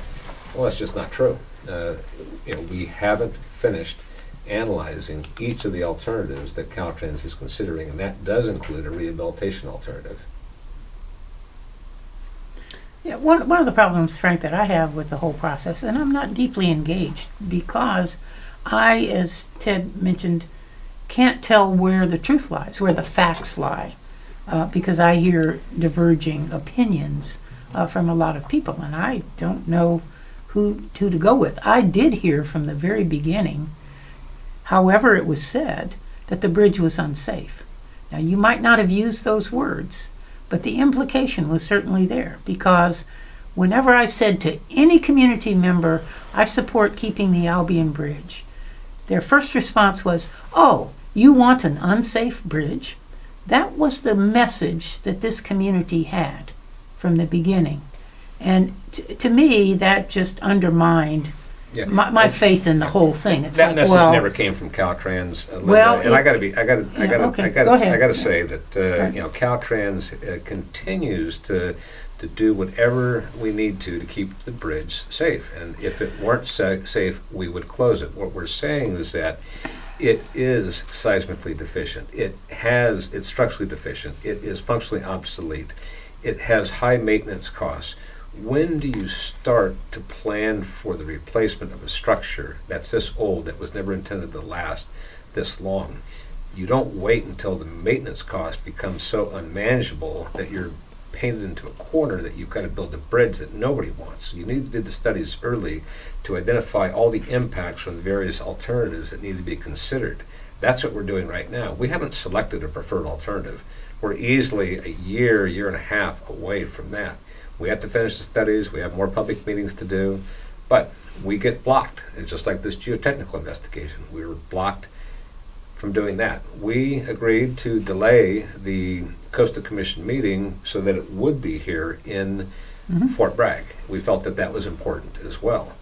Well, that's just not true. We haven't finished analyzing each of the alternatives that Caltrans is considering, and that does include a rehabilitation alternative. Yeah, one of the problems, Frank, that I have with the whole process, and I'm not deeply engaged because I, as Ted mentioned, can't tell where the truth lies, where the facts lie, because I hear diverging opinions from a lot of people, and I don't know who to go with. I did hear from the very beginning, however it was said, that the bridge was unsafe. Now, you might not have used those words, but the implication was certainly there, because whenever I said to any community member, I support keeping the Albion Bridge, their first response was, "Oh, you want an unsafe bridge?" That was the message that this community had from the beginning. And to me, that just undermined Yeah. my faith in the whole thing. It's That like, message well, never came from Caltrans, Linda. Well, and I gotta say that Right. Caltrans continues to do whatever we need to keep the bridge safe. And if it weren't safe, we would close it. What we're saying is that it is seismically deficient. It's structurally deficient. It is functionally obsolete. It has high maintenance costs. When do you start to plan for the replacement of a structure that's this old, that was never intended to last this long? You don't wait until the maintenance cost becomes so unmanageable that you're painted into a corner that you've got to build a bridge that nobody wants. You need to do the studies early to identify all the impacts from the various alternatives that need to be considered. That's what we're doing right now. We haven't selected a preferred alternative. We're easily a year and a half away from that. We have to finish the studies, we have more public meetings to do, but we get blocked. It's just like this geotechnical investigation. We were blocked from doing that. We agreed to delay the Coastal Commission meeting so that it would be here in Fort Bragg. We felt that that was important as well.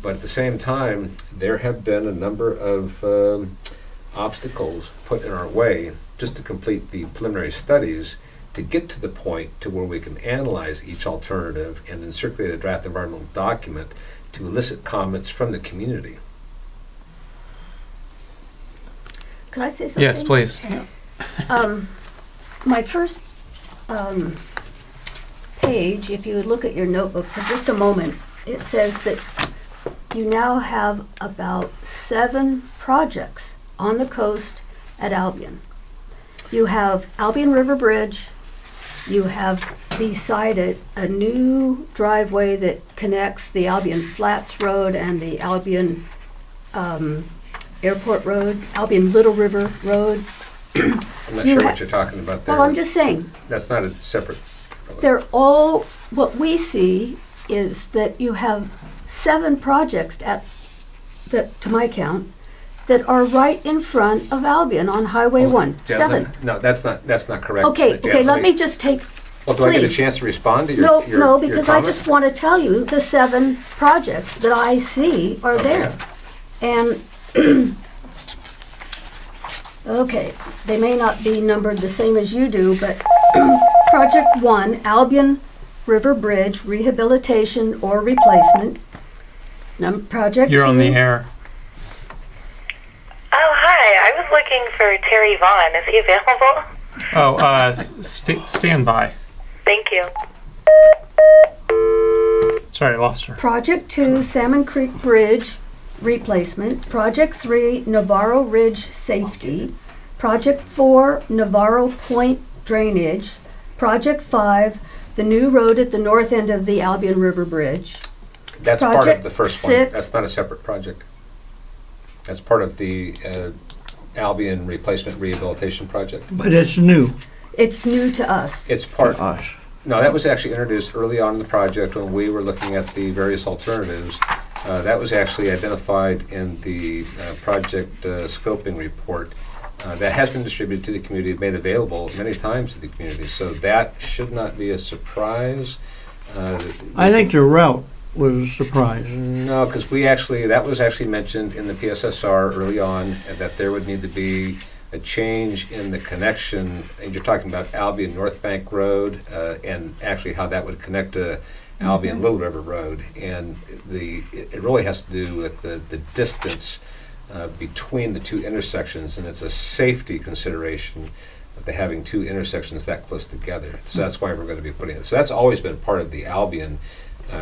But at the same time, there have been a number of obstacles put in our way just to complete the preliminary studies to get to the point to where we can analyze each alternative and then circulate a draft environmental document to elicit comments from the community. Could I say something? Yes, please. My first page, if you would look at your notebook for just a moment, it says that you now have about 7 projects on the coast at Albion. You have Albion River Bridge. You have beside it a new driveway that connects the Albion Flats Road and the Albion Airport Road, Albion Little River Road. I'm not You sure ha- what you're talking about there. Well, I'm just saying, That's not a separate. they're all, what we see is that you have 7 projects that, to my count, that are right in front of Albion on Highway 1. Yeah, 7. No, that's not correct. Okay, Yeah, let me just take, Well, do I get a please. chance to respond to your No, your no, your because I comment? just want to tell you the 7 projects that I see are Okay. there. And, okay, they may not be numbered the same as you do, but Project 1, Albion River Bridge Rehabilitation or Replacement. Project 2. You're on the air. Oh, hi. I was looking for Terry Vaughn. Is he available? Oh, stand by. Thank you. Sorry, I lost her. Project 2, Salmon Creek Bridge Replacement. Project 3, Navarro Ridge Safety. Project 4, Navarro Point Drainage. Project 5, the new road at the north end of the Albion River Bridge. That's part Project of the first 6. one. That's not a separate project. That's part of the Albion Replacement Rehabilitation Project. But it's new It's new to us. It's part. to us. No, that was actually introduced early on in the project when we were looking at the various alternatives. That was actually identified in the project scoping report. That has been distributed to the community, made available many times to the community. So that should not be a surprise. I think the route was a surprise. No, because that was actually mentioned in the PSSR early on, that there would need to be a change in the connection, and you're talking about Albion North Bank Road, and actually how that would connect to Albion Little River Road. And it really has to do with the distance between the 2 intersections, and it's a safety consideration of having 2 intersections that close together. So that's why we're going to be putting it. So that's always been part of the Albion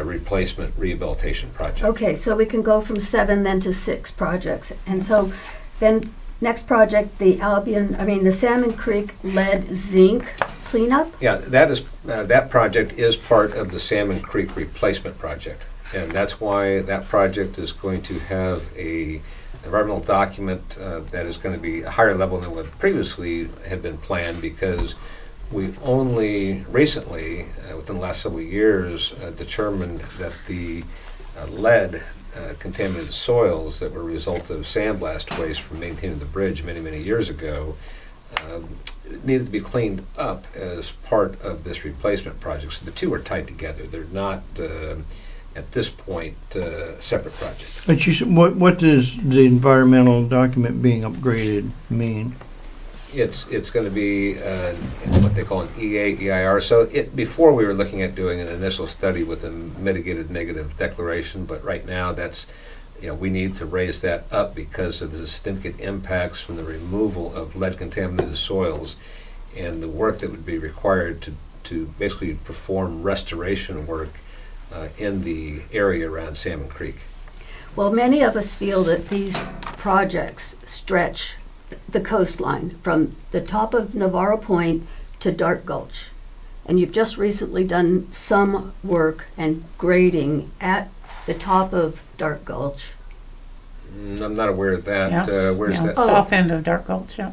Replacement Rehabilitation Project. Okay, so we can go from 7 then to 6 projects. And so then next project, the Salmon Creek lead zinc cleanup. Yeah, that project is part of the Salmon Creek Replacement Project. And that's why that project is going to have a environmental document that is going to be a higher level than what previously had been planned, because we only recently, within the last several years, determined that the lead contaminated soils that were a result of sandblast waste from maintaining the bridge many, many years ago needed to be cleaned up as part of this replacement project. So the two are tied together. They're not, at this point, separate projects. But you said, what does the environmental document being upgraded mean? It's going to be what they call an EA, EIR. So before we were looking at doing an initial study with a mitigated negative declaration, but right now that's, we need to raise that up because of the significant impacts from the removal of lead contaminated soils and the work that would be required to basically perform restoration work in the area around Salmon Creek. Well, many of us feel that these projects stretch the coastline from the top of Navarro Point to Dark Gulch. And you've just recently done some work and grading at the top of Dark Gulch. I'm not aware of that. Yeah, Where's yeah, that? South end of Dark Gulch, yeah.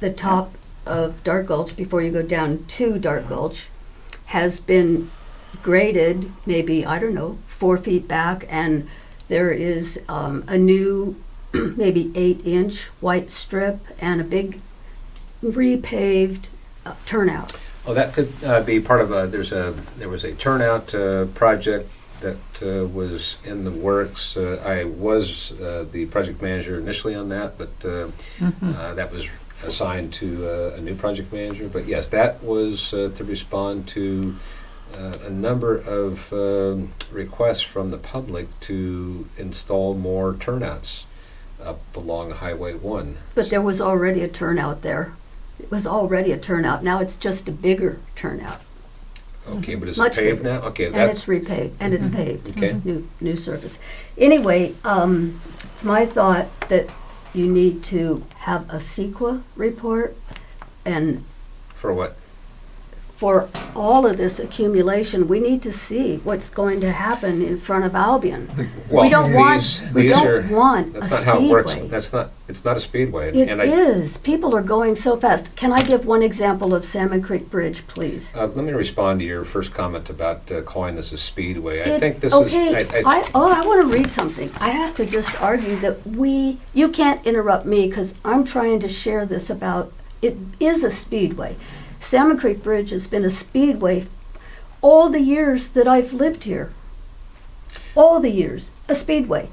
The top of Dark Gulch, before you go down to Dark Gulch, has been graded maybe, 4 feet back, and there is a new maybe 8-inch white strip and a big repaved turnout. Oh, that could be part of there was a turnout project that was in the works. I was the project manager initially on that, but that was assigned to a new project manager. But yes, that was to respond to a number of requests from the public to install more turnouts up along Highway 1. But there was already a turnout there. It was already a turnout. Now it's just a bigger turnout. Okay, but is Much it paved bigger. now? Okay, And that's it's repaved, and it's paved. okay. New surface. Anyway, it's my thought that you need to have a CEQA report, and For what? for all of this accumulation, we need to see what's going to happen in front of Albion. Well, We don't want a that's not how it works. speedway. It's not a speedway. It and is. People are going so fast. Can I give one example of Salmon Creek Bridge, please? Let me respond to your first comment about calling this a speedway. I It- think this okay, is. I want to read something. I have to just argue that you can't interrupt me because I'm trying to share this about, it is a speedway. Salmon Creek Bridge has been a speedway all the years that I've lived here. All the years, a speedway.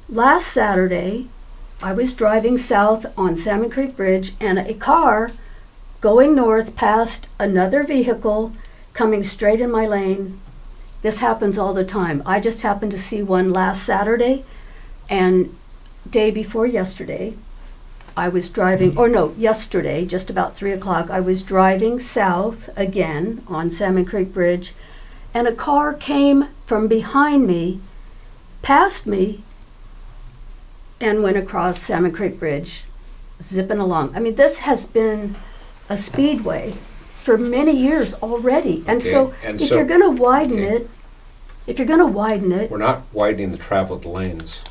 Last Saturday, I was driving south on Salmon Creek Bridge, and a car going north passed another vehicle coming straight in my lane. This happens all the time. I just happened to see one last Saturday, and day before yesterday, I was driving, yesterday, just about 3 o'clock, I was driving south again on Salmon Creek Bridge, and a car came from behind me, passed me, and went across Salmon Creek Bridge, zipping along. I mean, this has been a speedway for many years already. And Okay, so and if so- you're going to widen okay. it, if you're going to widen it, We're not widening the traveled lanes.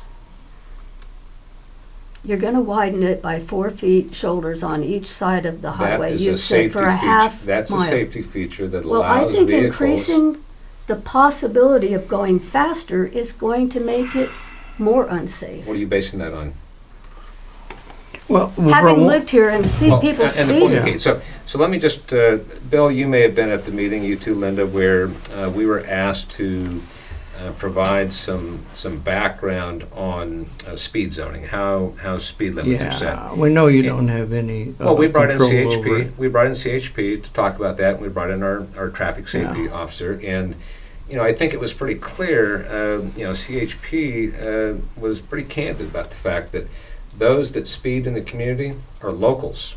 you're going to widen it by 4 feet shoulders on each side of the highway. That is a You'd say safety for a feature. half That's mile. a safety feature that Well, I allows think vehicles. increasing the possibility of going faster is going to make it more unsafe. What are you basing that on? Well, Having lived here and see Well, people and the speeding. point- okay, so let me just, Bill, you may have been at the meeting, you too, Linda, where we were asked to provide some background on speed zoning, how speed limits are set. Yeah, we know you don't have any Well, we brought in control over CHP. it. We brought in CHP to talk about that, and we brought in our traffic safety officer. And I think it was pretty clear. CHP was pretty candid about the fact that those that speed in the community are locals.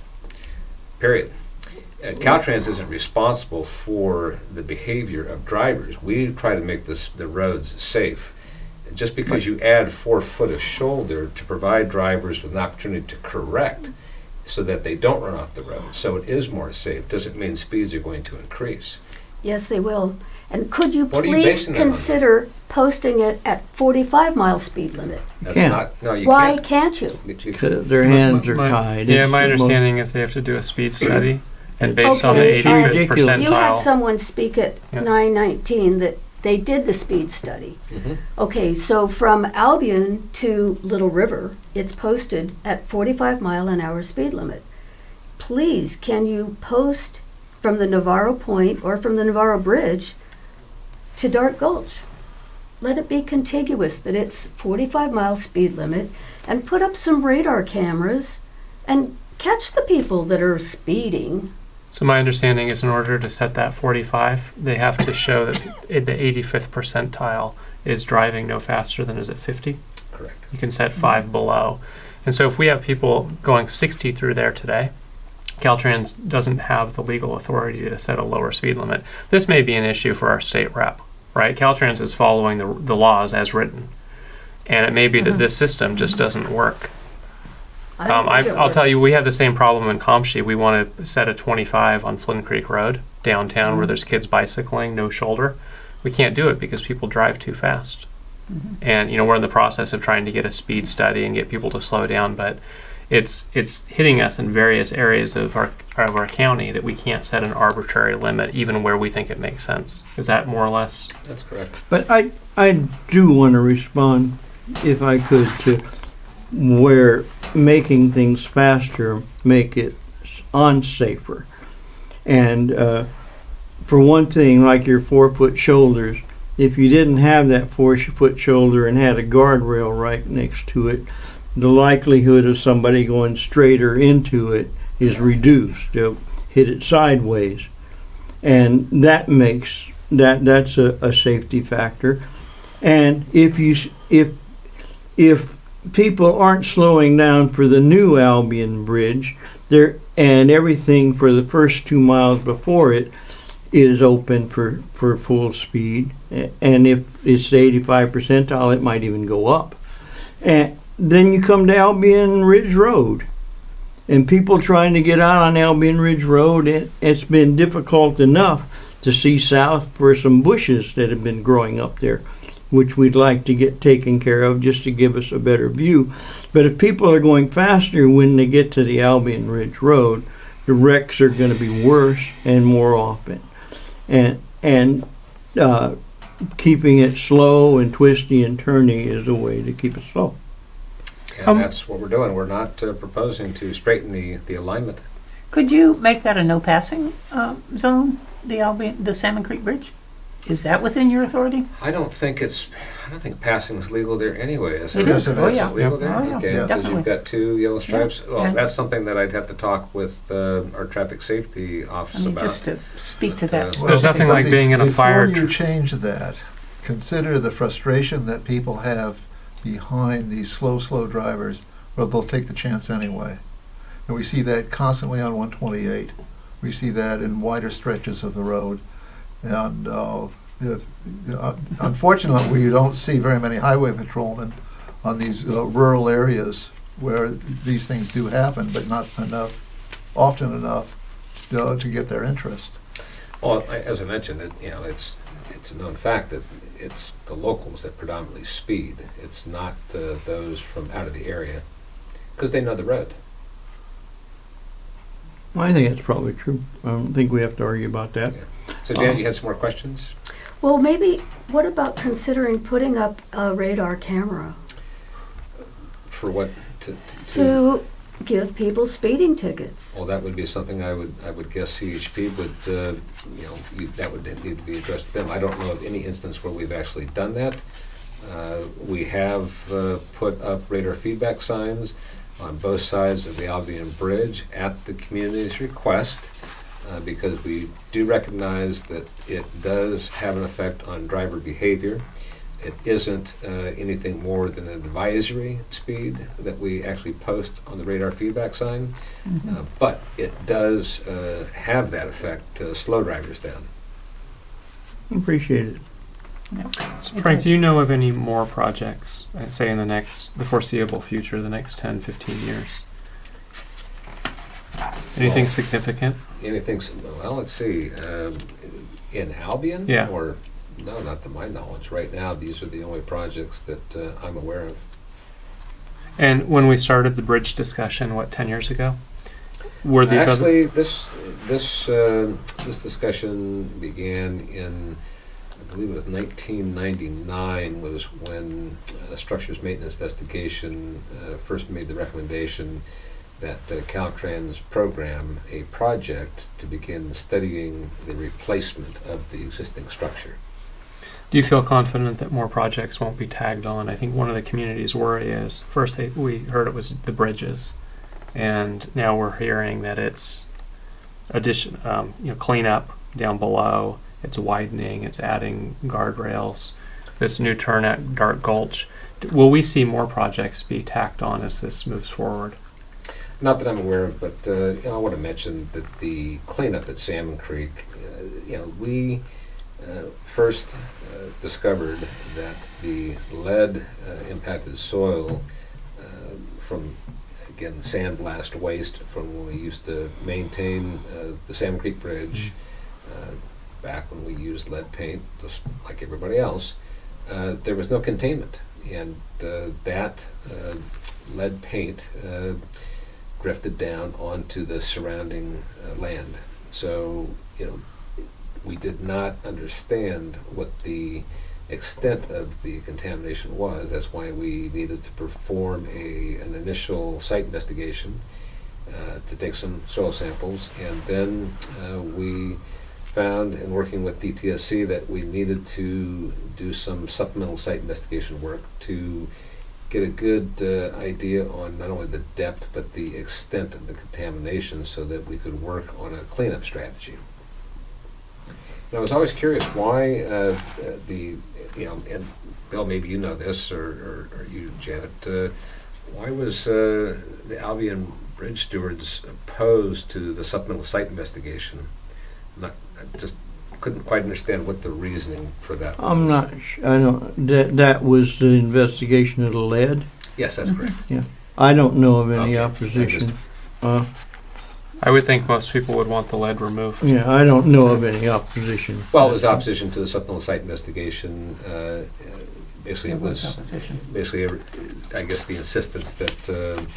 Period. Caltrans isn't responsible for the behavior of drivers. We try to make the roads safe. Just because you add 4 foot of shoulder to provide drivers with an opportunity to correct so that they don't run off the road, so it is more safe, doesn't mean speeds are going to increase. Yes, they will. And could you What are you please basing that on? consider posting it at 45-mile speed limit? That's can't. not, no, you Why can't. can't you? Because their hands are tied. Yeah, It's my the most- understanding is they have to do a speed study, and based on the Okay, 85th ridiculous. You had percentile. someone speak at Yeah. 919 that they did the speed study. Mhm. Okay, so from Albion to Little River, it's posted at 45-mile-an-hour speed limit. please, can you post from the Navarro Point or from the Navarro Bridge to Dark Gulch? Let it be contiguous, that it's 45-mile speed limit, and put up some radar cameras and catch the people that are speeding. So my understanding is in order to set that 45, they have to show that the 85th percentile is driving no faster than, is it 50? Correct. You can set 5 below. And so if we have people going 60 through there today, Caltrans doesn't have the legal authority to set a lower speed limit. This may be an issue for our state rep, right? Caltrans is following the laws as written. And it may be that this system just doesn't work. I don't think it I'll tell works. you, we have the same problem in Comshy. We want to set a 25 on Flynn Creek Road downtown where there's kids bicycling, no shoulder. We can't do it because people drive too fast. And we're in the process of trying to get a speed study and get people to slow down, but it's hitting us in various areas of our county that we can't set an arbitrary limit even where we think it makes sense. Is that more or less? That's correct. But I do want to respond, if I could, to where making things faster make it unsafer. And for one thing, like your 4-foot shoulders, if you didn't have that 4-foot shoulder and had a guardrail right next to it, the likelihood of somebody going straighter into it is reduced. They'll hit it sideways. And that makes that's a safety factor. And if people aren't slowing down for the new Albion Bridge, and everything for the first 2 miles before it is open for full speed, and if it's the 85 percentile, it might even go up. And then you come to Albion Ridge Road, and people trying to get out on Albion Ridge Road, it's been difficult enough to see south for some bushes that have been growing up there, which we'd like to get taken care of just to give us a better view. But if people are going faster when they get to the Albion Ridge Road, the wrecks are going to be worse and more often. And keeping it slow and twisty and turny is a way to keep it slow. And that's what we're doing. We're not proposing to straighten the alignment. Could you make that a no passing zone, the Salmon Creek Bridge? Is that within your authority? I don't think passing is legal there anyway. Is It it? is. Yes, it Oh, is. yeah. Legal there? Oh, yeah. Okay, because Definitely. you've got 2 yellow stripes. Well, Yeah. that's something that I'd have to talk with our traffic safety office I mean, about. just to speak to But, that. There's There's specific- nothing like being in a fire. Before you change that, consider the frustration that people have behind these slow drivers, where they'll take the chance anyway. And we see that constantly on 128. We see that in wider stretches of the road. And unfortunately, you don't see very many highway patrolmen on these rural areas where these things do happen, but not often enough to get their interest. Well, as I mentioned, it's a known fact that it's the locals that predominantly speed. It's not those from out of the area, because they know the road. Well, I think that's probably true. I don't think we have to argue about that. Yeah. So, Janet, you had some more questions? Well, maybe, what about considering putting up a radar camera For what? to give people speeding tickets? Well, that would be something I would guess CHP would, that would need to be addressed with them. I don't know of any instance where we've actually done that. We have put up radar feedback signs on both sides of the Albion Bridge at the community's request, because we do recognize that it does have an effect on driver behavior. It isn't anything more than an advisory speed that we actually post on the radar feedback sign, but it does have that effect to slow drivers down. Appreciate it. So Frank, do you know of any more projects, say in the foreseeable future, the next 10, 15 years? Anything Well, significant? Well, let's see. In Albion? Yeah. Or, no, not to my knowledge. Right now, these are the only projects that I'm aware of. And when we started the bridge discussion, 10 years ago? Were these other? Actually, this discussion began in, I believe it was 1999, was when Structures Maintenance Investigation first made the recommendation that Caltrans program a project to begin studying the replacement of the existing structure. Do you feel confident that more projects won't be tagged on? I think one of the community's worry is first we heard it was the bridges, and now we're hearing that it's cleanup down below. It's widening. It's adding guardrails. This new turn at Dark Gulch. Will we see more projects be tacked on as this moves forward? Not that I'm aware of, but I want to mention that the cleanup at Salmon Creek, we first discovered that the lead impacted soil from, again, sandblast waste from when we used to maintain the Salmon Creek Bridge, back when we used lead paint, just like everybody else. There was no containment, and that lead paint drifted down onto the surrounding land. So, we did not understand what the extent of the contamination was. That's why we needed to perform an initial site investigation to take some soil samples, and then we found, in working with DTSC, that we needed to do some supplemental site investigation work to get a good idea on not only the depth but the extent of the contamination, so that we could work on a cleanup strategy. And I was always curious why and Bill, maybe you know this, or you, Janet, why was the Albion Bridge stewards opposed to the supplemental site investigation? I just couldn't quite understand what the reasoning for that was. I'm not sure. I don't. That was the investigation of the lead. Yes, that's correct. Yeah. I don't know of any Okay. opposition. I would think most people would want the lead removed. Yeah, I don't know of any opposition. Well, it was opposition to the supplemental site investigation. Basically, it was opposition. basically, I guess, the insistence that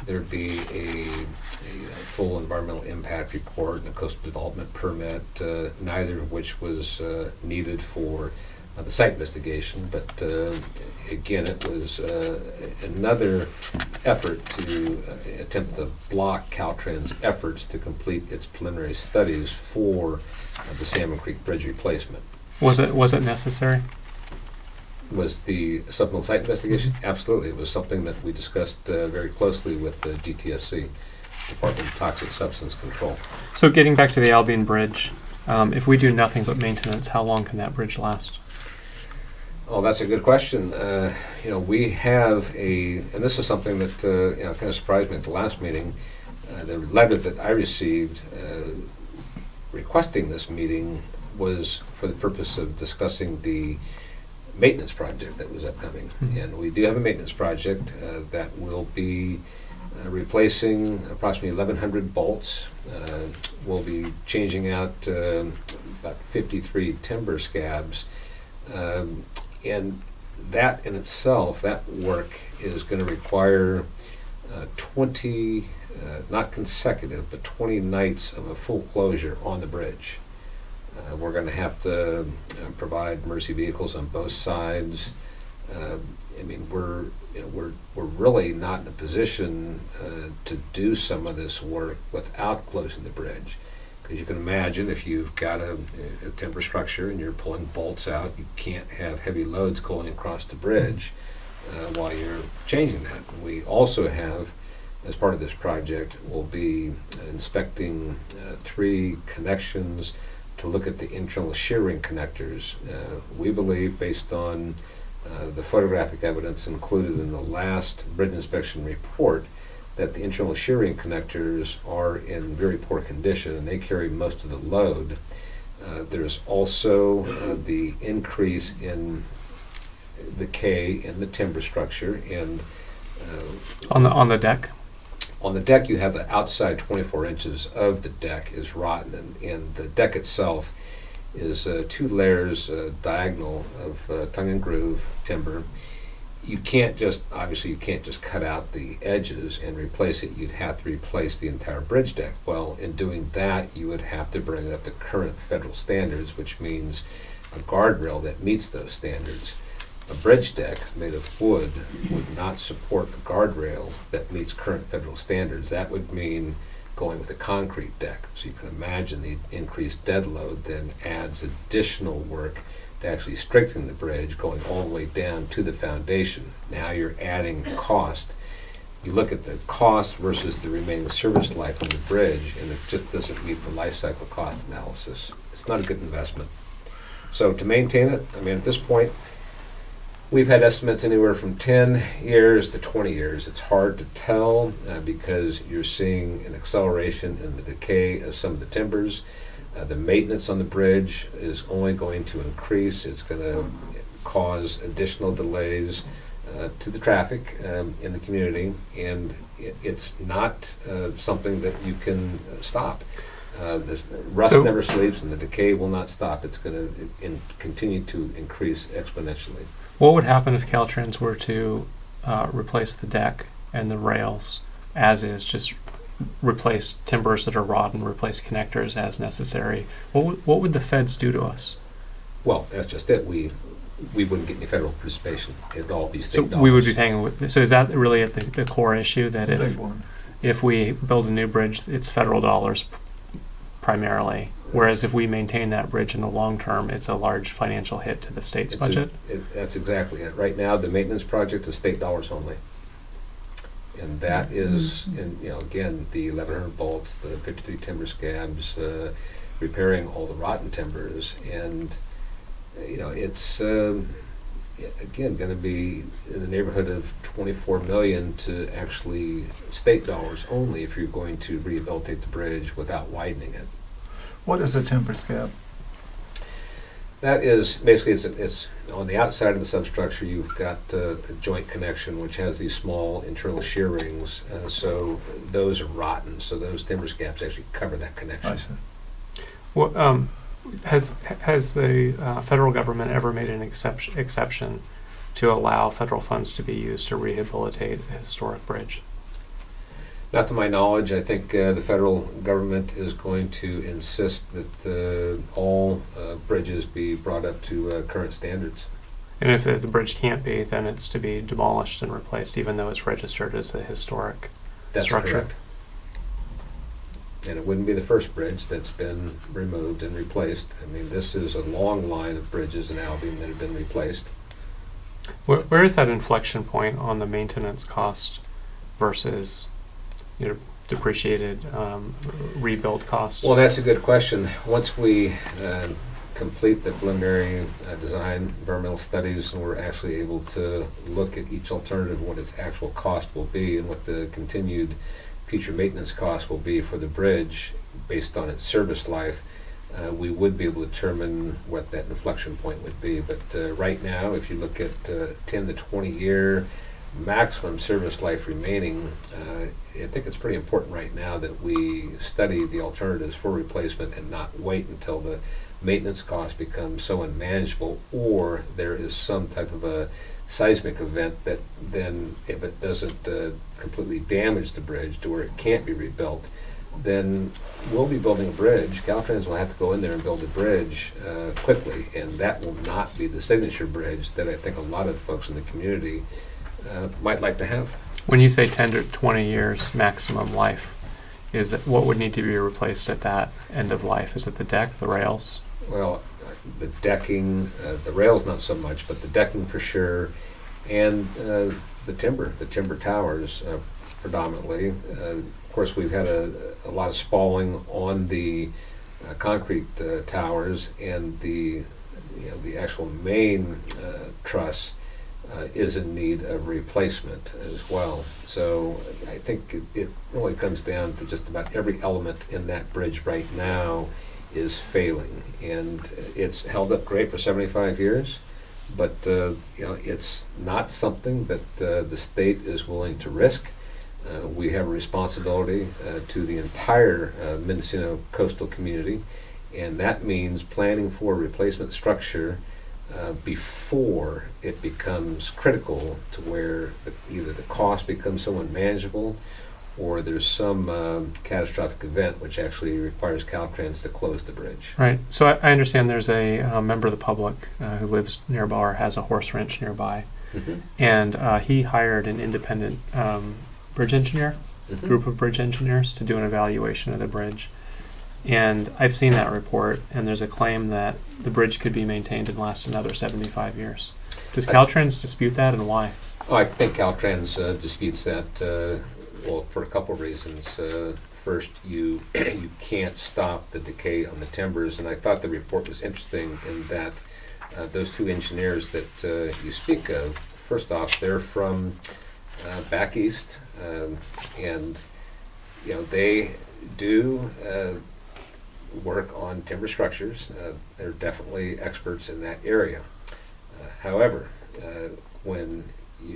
there'd be a full environmental impact report and a coastal development permit, neither of which was needed for the site investigation. But again, it was another effort to attempt to block Caltrans' efforts to complete its preliminary studies for the Salmon Creek Bridge replacement. Was it necessary? Was the supplemental site investigation? Absolutely. It was something that we discussed very closely with the DTSC, Department of Toxic Substance Control. So getting back to the Albion Bridge, if we do nothing but maintenance, how long can that bridge last? Oh, that's a good question. We have and this is something that kind of surprised me at the last meeting. The letter that I received requesting this meeting was for the purpose of discussing the maintenance project that was upcoming. Mm-hmm. And we do have a maintenance project that will be replacing approximately 1,100 bolts. We'll be changing out about 53 timber scabs. And that in itself, that work is going to require 20, not consecutive, but 20 nights of a full closure on the bridge. We're going to have to provide emergency vehicles on both sides. We're really not in a position to do some of this work without closing the bridge. Because you can imagine, if you've got a timber structure and you're pulling bolts out, you can't have heavy loads going across the bridge while you're changing that. We also have, as part of this project, we'll be inspecting 3 connections to look at the internal shearing connectors. We believe, based on the photographic evidence included in the last bridge inspection report, that the internal shearing connectors are in very poor condition and they carry most of the load. There's also the increase in the K in the timber structure, and On the deck? on the deck you have the outside 24 inches of the deck is rotten, and the deck itself is 2 layers diagonal of tongue and groove timber. You can't just cut out the edges and replace it. You'd have to replace the entire bridge deck. Well, in doing that, you would have to bring it up to current federal standards, which means a guardrail that meets those standards. A bridge deck made of wood would not support a guardrail that meets current federal standards. That would mean going with a concrete deck. So you can imagine the increased dead load then adds additional work to actually strengthen the bridge, going all the way down to the foundation. Now you're adding cost. You look at the cost versus the remaining service life of the bridge, and it just doesn't meet the life cycle cost analysis. It's not a good investment. So to maintain it, I mean, at this point, we've had estimates anywhere from 10 years to 20 years. It's hard to tell because you're seeing an acceleration in the decay of some of the timbers. The maintenance on the bridge is only going to increase. It's going to cause additional delays to the traffic in the community, and it's not something that you can stop. The rust never sleeps, and the decay will not stop. It's going to continue to increase exponentially. What would happen if Caltrans were to replace the deck and the rails as is, just replace timbers that are rotten, replace connectors as necessary? What would the feds do to us? Well, that's just it. We wouldn't get any federal participation. It'd all be state So dollars. we would be paying. So is that really at the core issue, that Big one. if we build a new bridge, it's federal dollars primarily, whereas if we maintain that bridge in the long term, it's a large financial hit to the state's budget? That's exactly it. Right now, the maintenance project is state dollars only. And that is, again, the 1,100 bolts, the 53 timber scabs, repairing all the rotten timbers. And, it's, again, going to be in the neighborhood of $24 million to actually state dollars only if you're going to rehabilitate the bridge without widening it. What is a timber scab? That is basically it's on the outside of the substructure. You've got a joint connection which has these small internal shear rings. So those are rotten. So those timber scabs actually cover that connection. I see. What has the federal government ever made an exception to allow federal funds to be used to rehabilitate a historic bridge? Not to my knowledge. I think the federal government is going to insist that all bridges be brought up to current standards. And if the bridge can't be, then it's to be demolished and replaced, even though it's registered as a historic That's structure. correct. And it wouldn't be the first bridge that's been removed and replaced. I mean, this is a long line of bridges in Albion that have been replaced. Where is that inflection point on the maintenance cost versus depreciated rebuild cost? Well, that's a good question. Once we complete the preliminary design environmental studies, and we're actually able to look at each alternative, what its actual cost will be, and what the continued future maintenance cost will be for the bridge based on its service life, we would be able to determine what that inflection point would be. But right now, if you look at 10 to 20 year maximum service life remaining, I think it's pretty important right now that we study the alternatives for replacement and not wait until the maintenance cost becomes so unmanageable, or there is some type of a seismic event that then, if it doesn't completely damage the bridge to where it can't be rebuilt, then we'll be building a bridge. Caltrans will have to go in there and build a bridge quickly, and that will not be the signature bridge that I think a lot of folks in the community might like to have. When you say 10 to 20 years maximum life, is it, what would need to be replaced at that end of life? Is it the deck, the rails? Well, the decking, the rails not so much, but the decking for sure, and the timber towers predominantly. Of course, we've had a lot of spalling on the concrete towers, and the actual main truss is in need of replacement as well. So I think it really comes down to just about every element in that bridge right now is failing, and it's held up great for 75 years, but it's not something that the state is willing to risk. We have a responsibility to the entire Mendocino coastal community, and that means planning for replacement structure before it becomes critical to where either the cost becomes so unmanageable or there's some catastrophic event which actually requires Caltrans to close the bridge. Right. So I understand there's a member of the public who lives nearby or has a horse ranch nearby, and he hired an independent bridge engineer, group of bridge engineers, to do an evaluation of the bridge. And I've seen that report, and there's a claim that the bridge could be maintained and last another 75 years. Does Caltrans dispute that, and why? Oh, I think Caltrans disputes that, well, for a couple of reasons. First, you can't stop the decay on the timbers, and I thought the report was interesting in that those two engineers that you speak of, first off, they're from back east, and they do work on timber structures. They're definitely experts in that area. However, when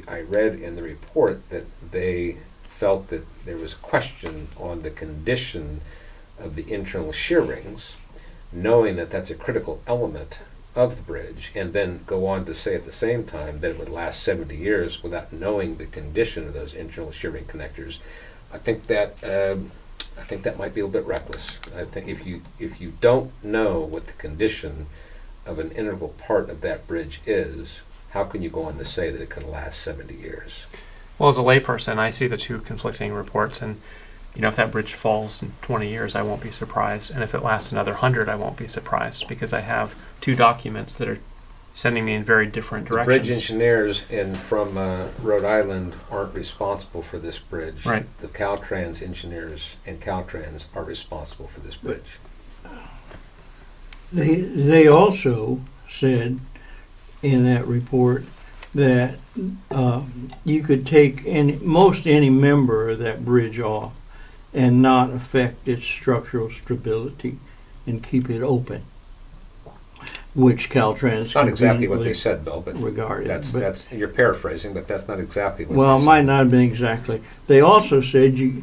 I read in the report that they felt that there was a question on the condition of the internal shear rings, knowing that that's a critical element of the bridge, and then go on to say at the same time that it would last 70 years without knowing the condition of those internal shear ring connectors, I think that might be a little bit reckless. I think if you don't know what the condition of an integral part of that bridge is, how can you go on to say that it can last 70 years? Well, as a layperson, I see the two conflicting reports, and if that bridge falls in 20 years, I won't be surprised, and if it lasts another 100, I won't be surprised, because I have two documents that are sending me in very different The directions. bridge engineers from Rhode Island aren't responsible for this bridge. Right. The Caltrans engineers and Caltrans are responsible for this bridge. They also said in that report that you could take any member of that bridge off and not affect its structural stability and keep it open, which Caltrans It's not exactly what conveniently they said, Bill, but regarded. that's you're paraphrasing, but that's not exactly what Well, they it said. might not have been exactly. They also said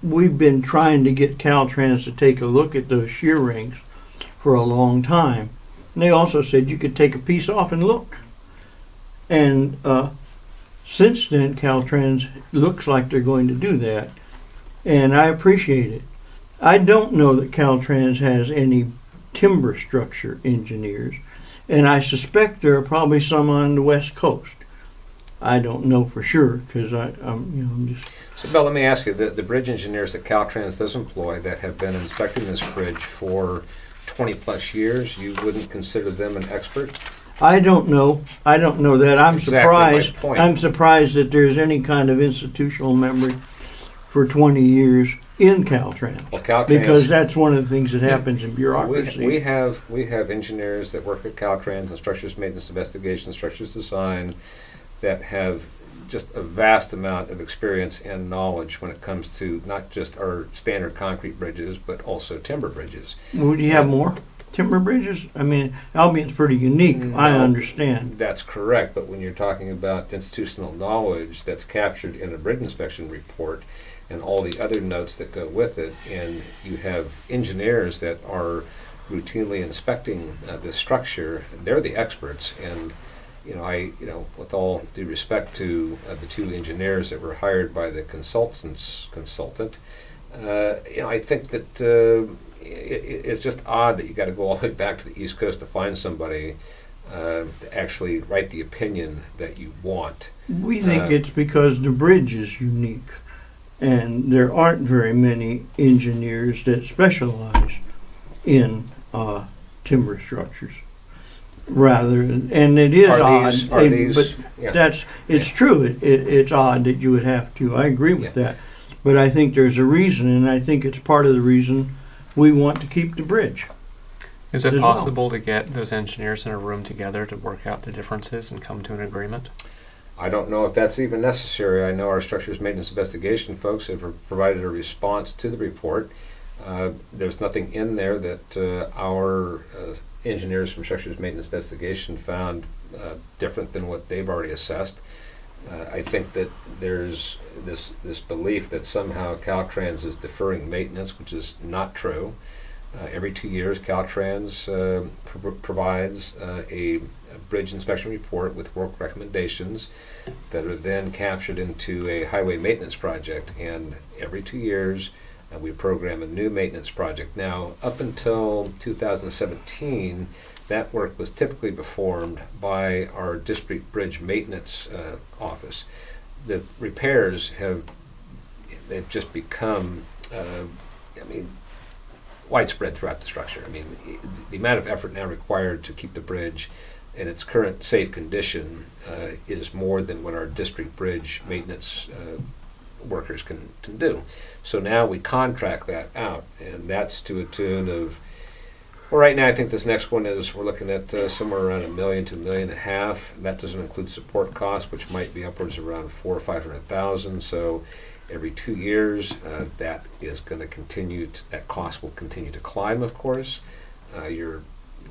we've been trying to get Caltrans to take a look at those shear rings for a long time. And they also said you could take a piece off and look. And since then, Caltrans looks like they're going to do that. And I appreciate it. I don't know that Caltrans has any timber structure engineers, and I suspect there are probably some on the West Coast. I don't know for sure because I'm just. So, Bill, let me ask you: the bridge engineers that Caltrans does employ that have been inspecting this bridge for 20 plus years, you wouldn't consider them an expert? I don't know. I don't know that. I'm Exactly my surprised. point. I'm surprised that there's any kind of institutional memory for 20 years in Caltrans. Well, Caltrans, Because that's one of the things that happens in bureaucracy. we have engineers that work at Caltrans and structures maintenance investigation, structures design, that have just a vast amount of experience and knowledge when it comes to not just our standard concrete bridges, but also timber bridges. Would you have more timber bridges? I mean, Albion's pretty unique. I No. understand. That's correct, but when you're talking about institutional knowledge that's captured in a bridge inspection report and all the other notes that go with it, and you have engineers that are routinely inspecting this structure, they're the experts. And with all due respect to the two engineers that were hired by the consultant, I think that it's just odd that you got to go all the way back to the East Coast to find somebody to actually write the opinion that you want. We think it's because the bridge is unique, and there aren't very many engineers that specialize in timber structures. And it is odd. But yeah. it's true. It's odd that you would have to. I agree with that, but I think there's a reason, and I think it's part of the reason we want to keep the bridge. Is it as well. possible to get those engineers in a room together to work out the differences and come to an agreement? I don't know if that's even necessary. I know our structures maintenance investigation folks have provided a response to the report. There's nothing in there that our engineers from structures maintenance investigation found different than what they've already assessed. I think that there's this belief that somehow Caltrans is deferring maintenance, which is not true. Every 2 years, Caltrans provides a bridge inspection report with work recommendations that are then captured into a highway maintenance project. And every 2 years, we program a new maintenance project. Now, up until 2017, that work was typically performed by our district bridge maintenance office. The repairs they've just become, widespread throughout the structure. I mean, the amount of effort now required to keep the bridge in its current safe condition is more than what our district bridge maintenance workers can do. So now we contract that out, and that's to a tune of, well, right now I think this next one is, we're looking at somewhere around $1 million to $1.5 million. That doesn't include support costs, which might be upwards of around $400,000 or $500,000. So every 2 years, that is going to continue. That cost will continue to climb. Of course, you're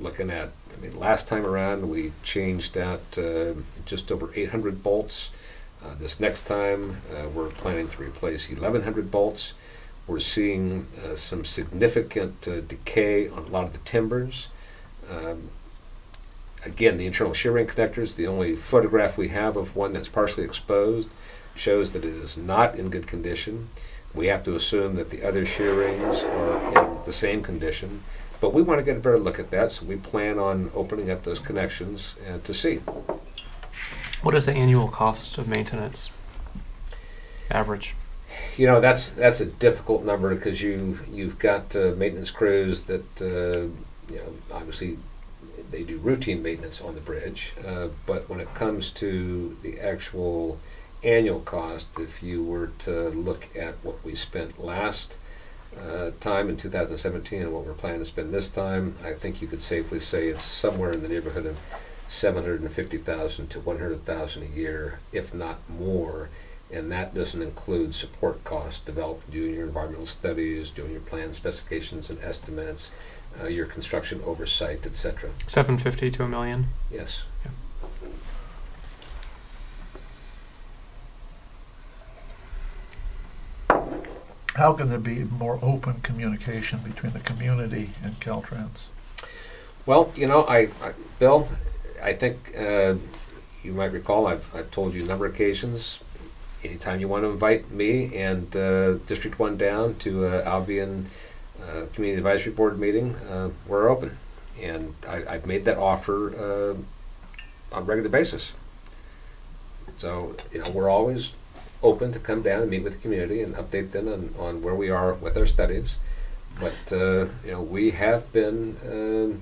looking at. I mean, last time around we changed out just over 800 bolts. This next time, we're planning to replace 1,100 bolts. We're seeing some significant decay on a lot of the timbers. Again, the internal shearing connectors. The only photograph we have of one that's partially exposed shows that it is not in good condition. We have to assume that the other shearings are in the same condition, but we want to get a better look at that, so we plan on opening up those connections to see. What is the annual cost of maintenance? Average. You know, that's a difficult number because you've got maintenance crews that obviously they do routine maintenance on the bridge, but when it comes to the actual annual cost, if you were to look at what we spent last time in 2017 and what we're planning to spend this time, I think you could safely say it's somewhere in the neighborhood of $750,000 to $100,000 a year, if not more. And that doesn't include support costs, doing your environmental studies, doing your plan specifications and estimates, your construction oversight, etc. 750 to $1 million. Yes. Yeah. How can there be more open communication between the community and Caltrans? Well, Bill, I think you might recall I've told you a number of occasions. Anytime you want to invite me and District 1 down to Albion Community Advisory Board meeting, we're open. And I've made that offer on a regular basis. So, we're always open to come down and meet with the community and update them on where we are with our studies. But, we have been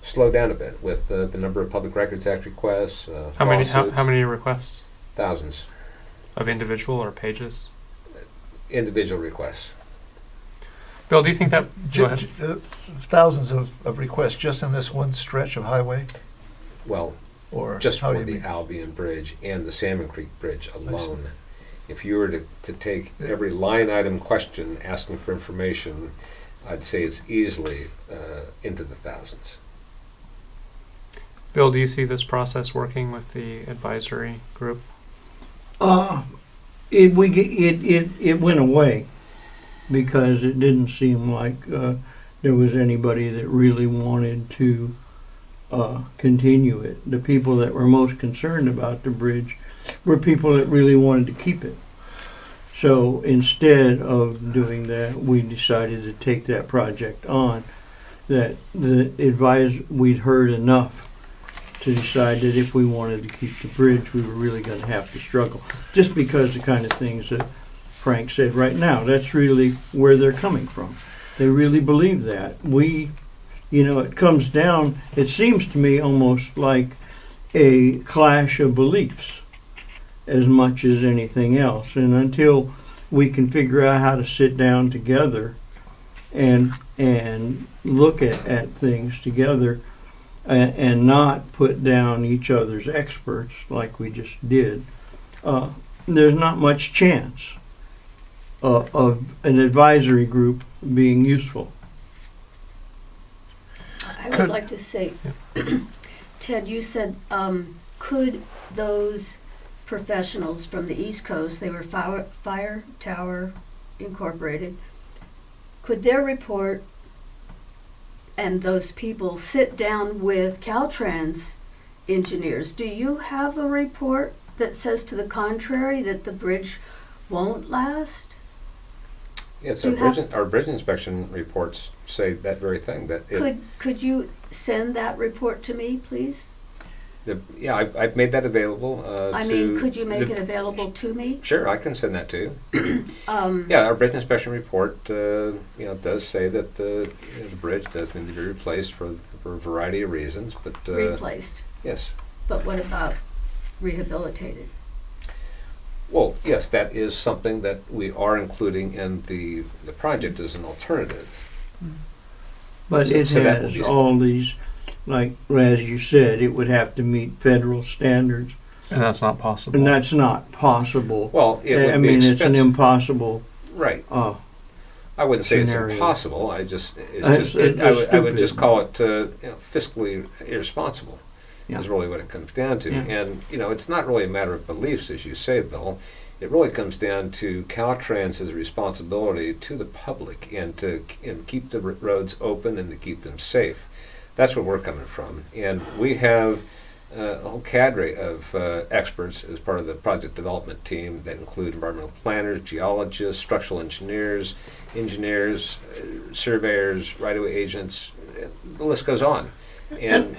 slowed down a bit with the number of Public Records Act requests. How many requests? Thousands. Of individual or pages? Individual requests. Bill, do you think that... Go ahead. Thousands of requests just in this one stretch of highway? Well, or just how for do you the mean? Albion Bridge and the Salmon Creek Bridge alone. If you were to take every line item question asking for information, I'd say it's easily into the thousands. Bill, do you see this process working with the advisory group? It went away because it didn't seem like there was anybody that really wanted to continue it. The people that were most concerned about the bridge were people that really wanted to keep it. So instead of doing that, we decided to take that project on. That we'd heard enough to decide that if we wanted to keep the bridge, we were really going to have to struggle. Just because the kind of things that Frank said right now, that's really where they're coming from. They really believe that. It comes down, it seems to me almost like a clash of beliefs as much as anything else. And until we can figure out how to sit down together and look at things together, and not put down each other's experts like we just did, there's not much chance of an advisory group being useful. I would like to say, Ted, you said, could those professionals from the East Coast, they were Fire Tower Incorporated, could their report and those people sit down with Caltrans engineers, do you have a report that says to the contrary, that the bridge won't last? Yes, Do you have- our bridge inspection reports say that very thing, that it, Could you send that report to me, please? yeah, I've made that available, I to mean, could you make the- it available to me? Sure, I can send that to you. Yeah, our bridge inspection report, does say that the bridge does need to be replaced for a variety of reasons, but, Replaced, yes. but what about rehabilitated? Well, yes, that is something that we are including in the project as an alternative. But So- it so that will has be- all these, like, as you said, it would have to meet federal standards, And that's not possible. and that's not possible. Well, it would I be mean, it's an expensive. impossible, Right. uh, I wouldn't say scenario. it's impossible. I just, It's I would just stupid. call it fiscally irresponsible. Yeah. Is really what it comes down to. Yeah. And it's not really a matter of beliefs, as you say, Bill. It really comes down to Caltrans's responsibility to the public and to keep the roads open and to keep them safe. That's where we're coming from. And we have a whole cadre of experts as part of the project development team that include environmental planners, geologists, structural engineers, surveyors, right-of-way agents. The list goes on. And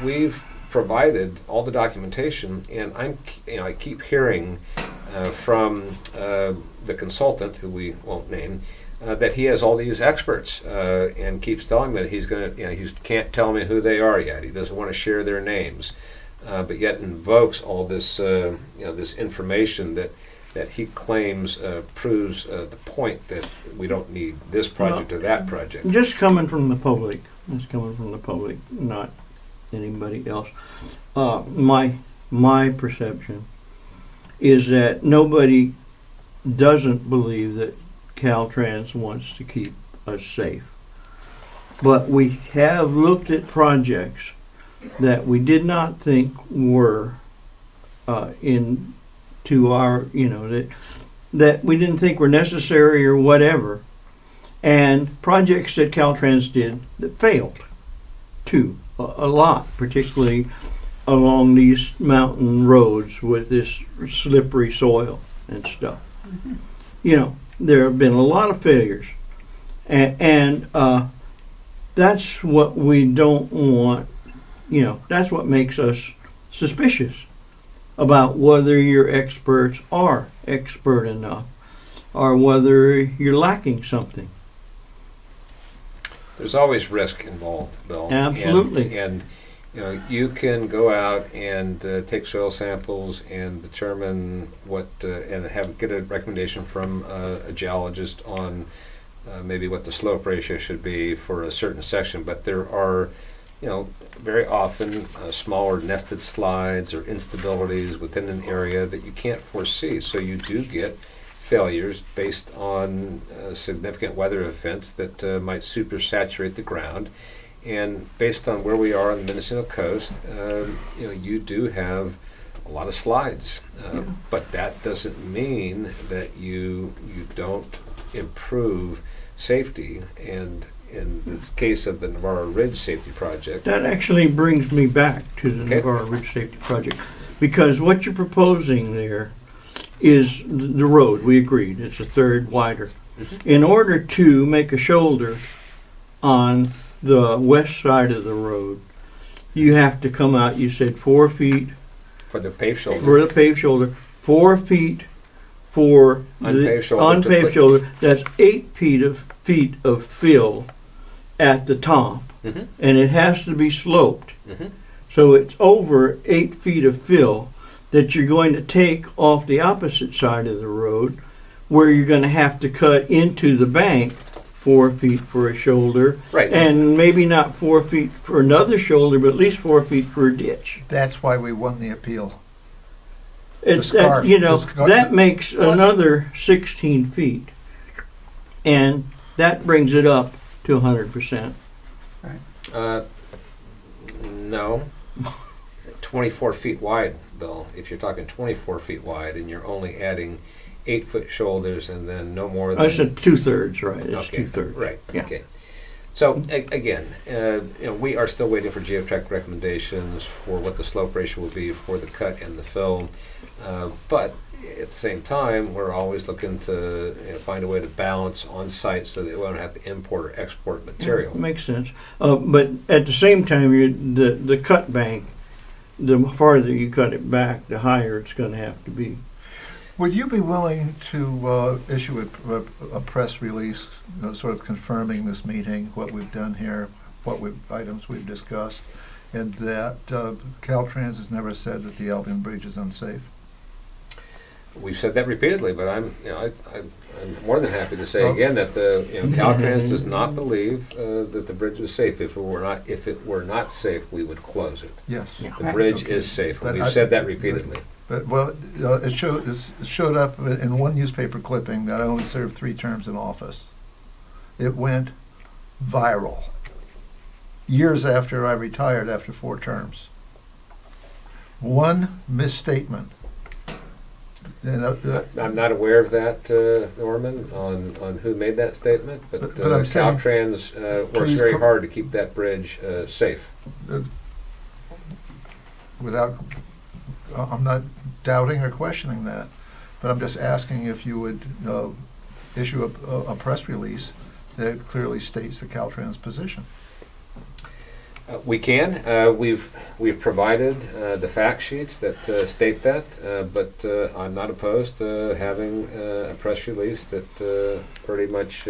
we've provided all the documentation, and I keep hearing from the consultant, who we won't name, that he has all these experts, and keeps telling me that he's going to, he can't tell me who they are yet. He doesn't want to share their names, but yet invokes all this, this information that he claims proves the point that we don't need this project or that project. just coming from the public, not anybody else. My perception is that nobody doesn't believe that Caltrans wants to keep us safe. But we have looked at projects that we did not think were into our, that we didn't think were necessary or whatever, and projects that Caltrans did that failed too, a lot, particularly along these mountain roads with this slippery soil and stuff. There have been a lot of failures, and that's what we don't want. That's what makes us suspicious about whether your experts are expert enough or whether you're lacking something. There's always risk involved, Bill. Absolutely. And you can go out and take soil samples and determine what, and get a recommendation from a geologist on maybe what the slope ratio should be for a certain section. But there are, very often smaller nested slides or instabilities within an area that you can't foresee. So you do get failures based on significant weather events that might supersaturate the ground. And based on where we are on the Mendocino coast, you do have a lot of slides. But that doesn't mean that you don't improve safety. And in this case of the Navarro Ridge Safety Project, That actually brings me back to the Okay. Navarro Ridge Safety Project, because what you're proposing there is the road. We agreed it's a third wider. In order to make a shoulder on the west side of the road, you have to come out. You said 4 feet for the paved shoulder. for the paved shoulder, 4 feet for Unpaved the shoulder to unpaved put- shoulder. That's 8 feet of fill at the top, Mhm. and it has to be sloped. Mhm. So it's over 8 feet of fill that you're going to take off the opposite side of the road, where you're going to have to cut into the bank 4 feet for a shoulder, Right. and maybe not 4 feet for another shoulder, but at least 4 feet for a ditch. That's why we won the appeal. It's scarf- the that makes another 16 feet, and that brings it up to 100%. No. 24 feet wide, Bill. If you're talking 24 feet wide and you're only adding 8-foot shoulders and then no more than... I said 2/3, right? It's Okay, 2/3. Right, Yeah. okay. So again, we are still waiting for geotech recommendations for what the slope ratio will be for the cut and the fill. But at the same time, we're always looking to find a way to balance on site so that we don't have to import or export material. Makes sense. But at the same time, the cut bank, the farther you cut it back, the higher it's going to have to be. Would you be willing to issue a press release, sort of confirming this meeting, what we've done here, items we've discussed, and that Caltrans has never said that the Albion Bridge is unsafe? We've said that repeatedly, but I'm more than happy to say again that Caltrans does not believe that the bridge was safe. If it were not safe, we would close it. Yes. The bridge is safe. But We've said that repeatedly. It showed up in one newspaper clipping that I only served 3 terms in office. It went viral years after I retired after 4 terms. One misstatement. I'm not aware of that, Norman, on who made that statement, but I'm saying, Caltrans works please very hard to keep that bridge safe. I'm not doubting or questioning that, but I'm just asking if you would issue a press release that clearly states the Caltrans position. We can. We've provided the fact sheets that state that, but I'm not opposed to having a press release that pretty much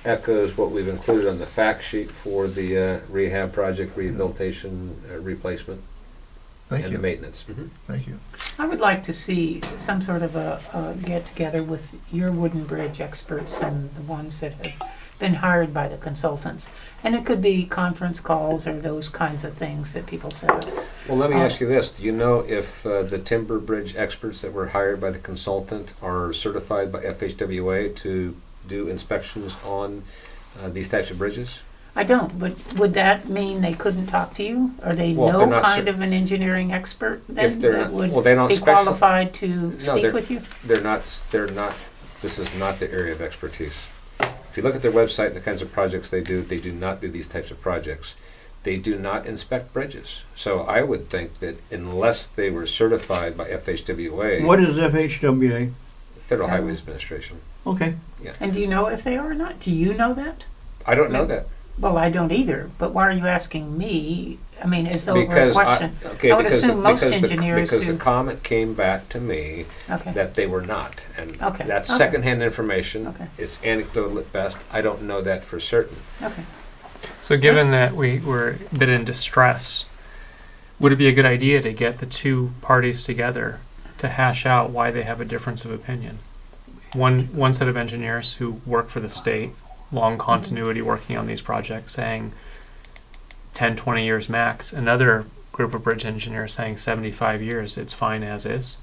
echoes what we've included on the fact sheet for the rehab project, rehabilitation, replacement, Thank and you. the maintenance. Thank you. I would like to see some sort of a get-together with your wooden bridge experts and the ones that have been hired by the consultants. And it could be conference calls or those kinds of things that people set up. Well, let me ask you this. Do you know if the timber bridge experts that were hired by the consultant are certified by FHWA to do inspections on these types of bridges? I don't, but would that mean they couldn't talk to you? Are they Well, if they're no not kind of an engineering expert then If they're that not- would well, they don't be special- qualified to No, speak with you? They're not, this is not their area of expertise. If you look at their website and the kinds of projects they do not do these types of projects. They do not inspect bridges. So I would think that unless they were certified by FHWA, What is FHWA? Federal Highways Administration. Okay. And do you know if they are or not? Do you know that? I don't know that. Well, I don't either, but why are you asking me? I mean, as though it were a Because question. I would assume most engineers because the who, comment came back to me okay, that they were not, and Okay, that's okay. secondhand information. Okay. It's anecdotal at best. I don't know that for certain. okay. So given that we were a bit in distress, would it be a good idea to get the two parties together to hash out why they have a difference of opinion? One set of engineers who work for the state, long continuity working on these projects, saying 10, 20 years max. Another group of bridge engineers saying 75 years, it's fine as is.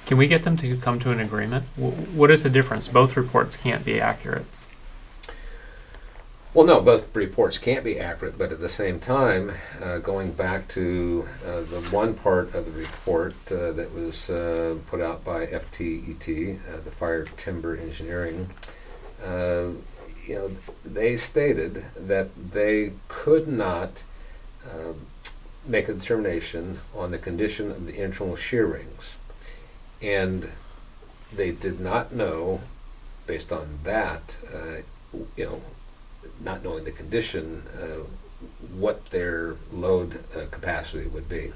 Can we get them to come to an agreement? What is the difference? Both reports can't be accurate. Well, no, both reports can't be accurate, but at the same time, going back to the one part of the report that was put out by FTET, the Fire Timber Engineering, they stated that they could not make a determination on the condition of the internal shear rings. And they did not know, based on that, not knowing the condition, what their load capacity would be.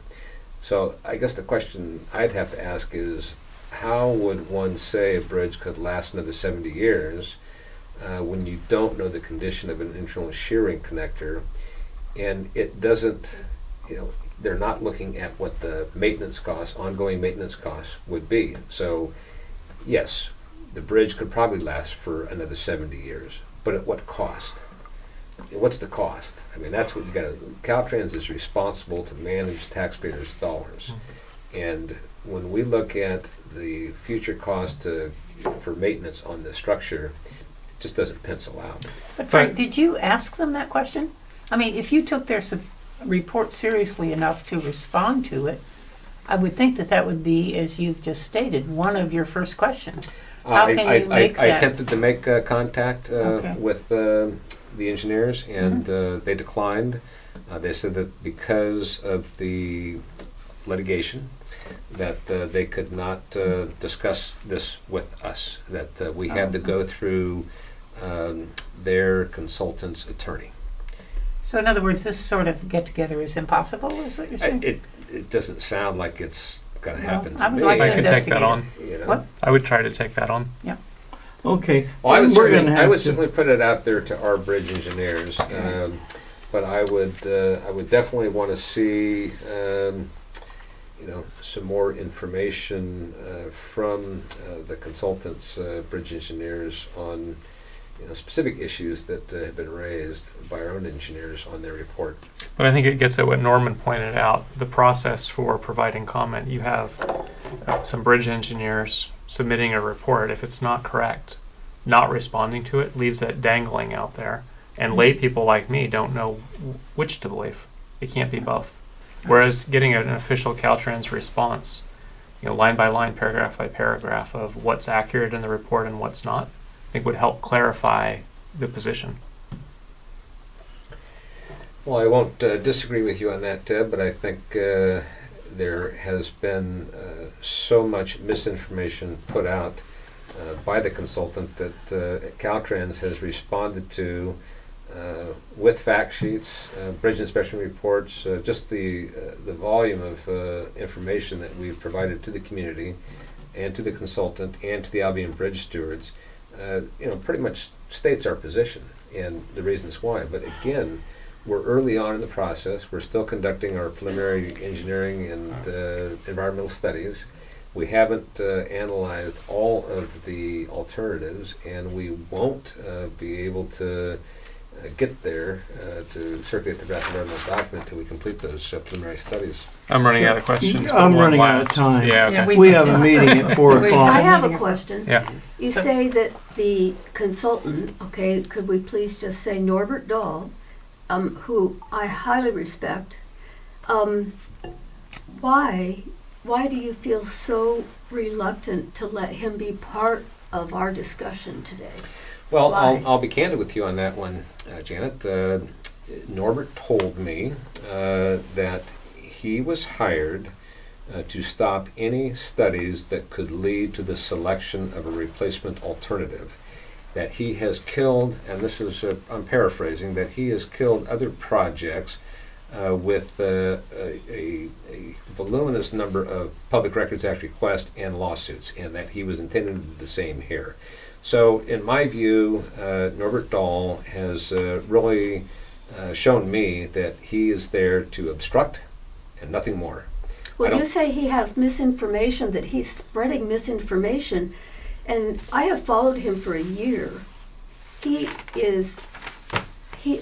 So I guess the question I'd have to ask is, how would one say a bridge could last another 70 years when you don't know the condition of an internal shearing connector, and it doesn't, they're not looking at what the maintenance costs, ongoing maintenance costs would be. So yes, the bridge could probably last for another 70 years, but at what cost? What's the cost? I mean, that's what you got to, Caltrans is responsible to manage taxpayers' dollars. And when we look at the future cost for maintenance on the structure, it just doesn't pencil out. But Frank, did you ask them that question? I mean, if you took their report seriously enough to respond to it, I would think that would be, as you've just stated, one of your first questions. How can you make I that? attempted to make contact Okay. with the engineers, and they declined. They said that because of the litigation, that they could not discuss this with us, that we had to go through their consultant's attorney. So in other words, this sort of get-together is impossible, is what you're saying? It doesn't sound like it's going to Well, happen to I would me. like I to could take that investigate on. You know. What? I would try to take that on. Okay. Well, I would, We're gonna certainly, I have would to- certainly put it out there to our bridge engineers, but I would definitely want to see some more information from the consultants, bridge engineers, on specific issues that have been raised by our own engineers on their report. But I think it gets at what Norman pointed out, the process for providing comment. You have some bridge engineers submitting a report. If it's not correct, not responding to it leaves it dangling out there. And lay people like me don't know which to believe. It can't be both. Whereas getting an official Caltrans response, line by line, paragraph by paragraph of what's accurate in the report and what's not, I think would help clarify the position. Well, I won't disagree with you on that, Ted, but I think there has been so much misinformation put out by the consultant that Caltrans has responded to with fact sheets, bridge inspection reports, just the volume of information that we've provided to the community and to the consultant and to the Albion bridge stewards, pretty much states our position and the reasons why. But again, we're early on in the process. We're still conducting our preliminary engineering and environmental studies. We haven't analyzed all of the alternatives, and we won't be able to get there to circulate the draft environmental document until we complete those preliminary studies. I'm running out of questions. but I'm one running out of last. time. Yeah, okay. Yeah, We have a meeting at 4 Wait, I o'clock. have a question. Yeah. You So- say that the consultant, okay, could we please just say Norbert Dahl, who I highly respect, why do you feel so reluctant to let him be part of our discussion today? Well, Why? I'll be candid with you on that one, Janet. Norbert told me that he was hired to stop any studies that could lead to the selection of a replacement alternative. That he has killed, and this is, I'm paraphrasing, that he has killed other projects with a voluminous number of Public Records Act requests and lawsuits, and that he was intending to do the same here. So, in my view, Norbert Dahl has really shown me that he is there to obstruct and nothing more. Well, you say he has misinformation, that he's spreading misinformation, and I have followed him for a year. He is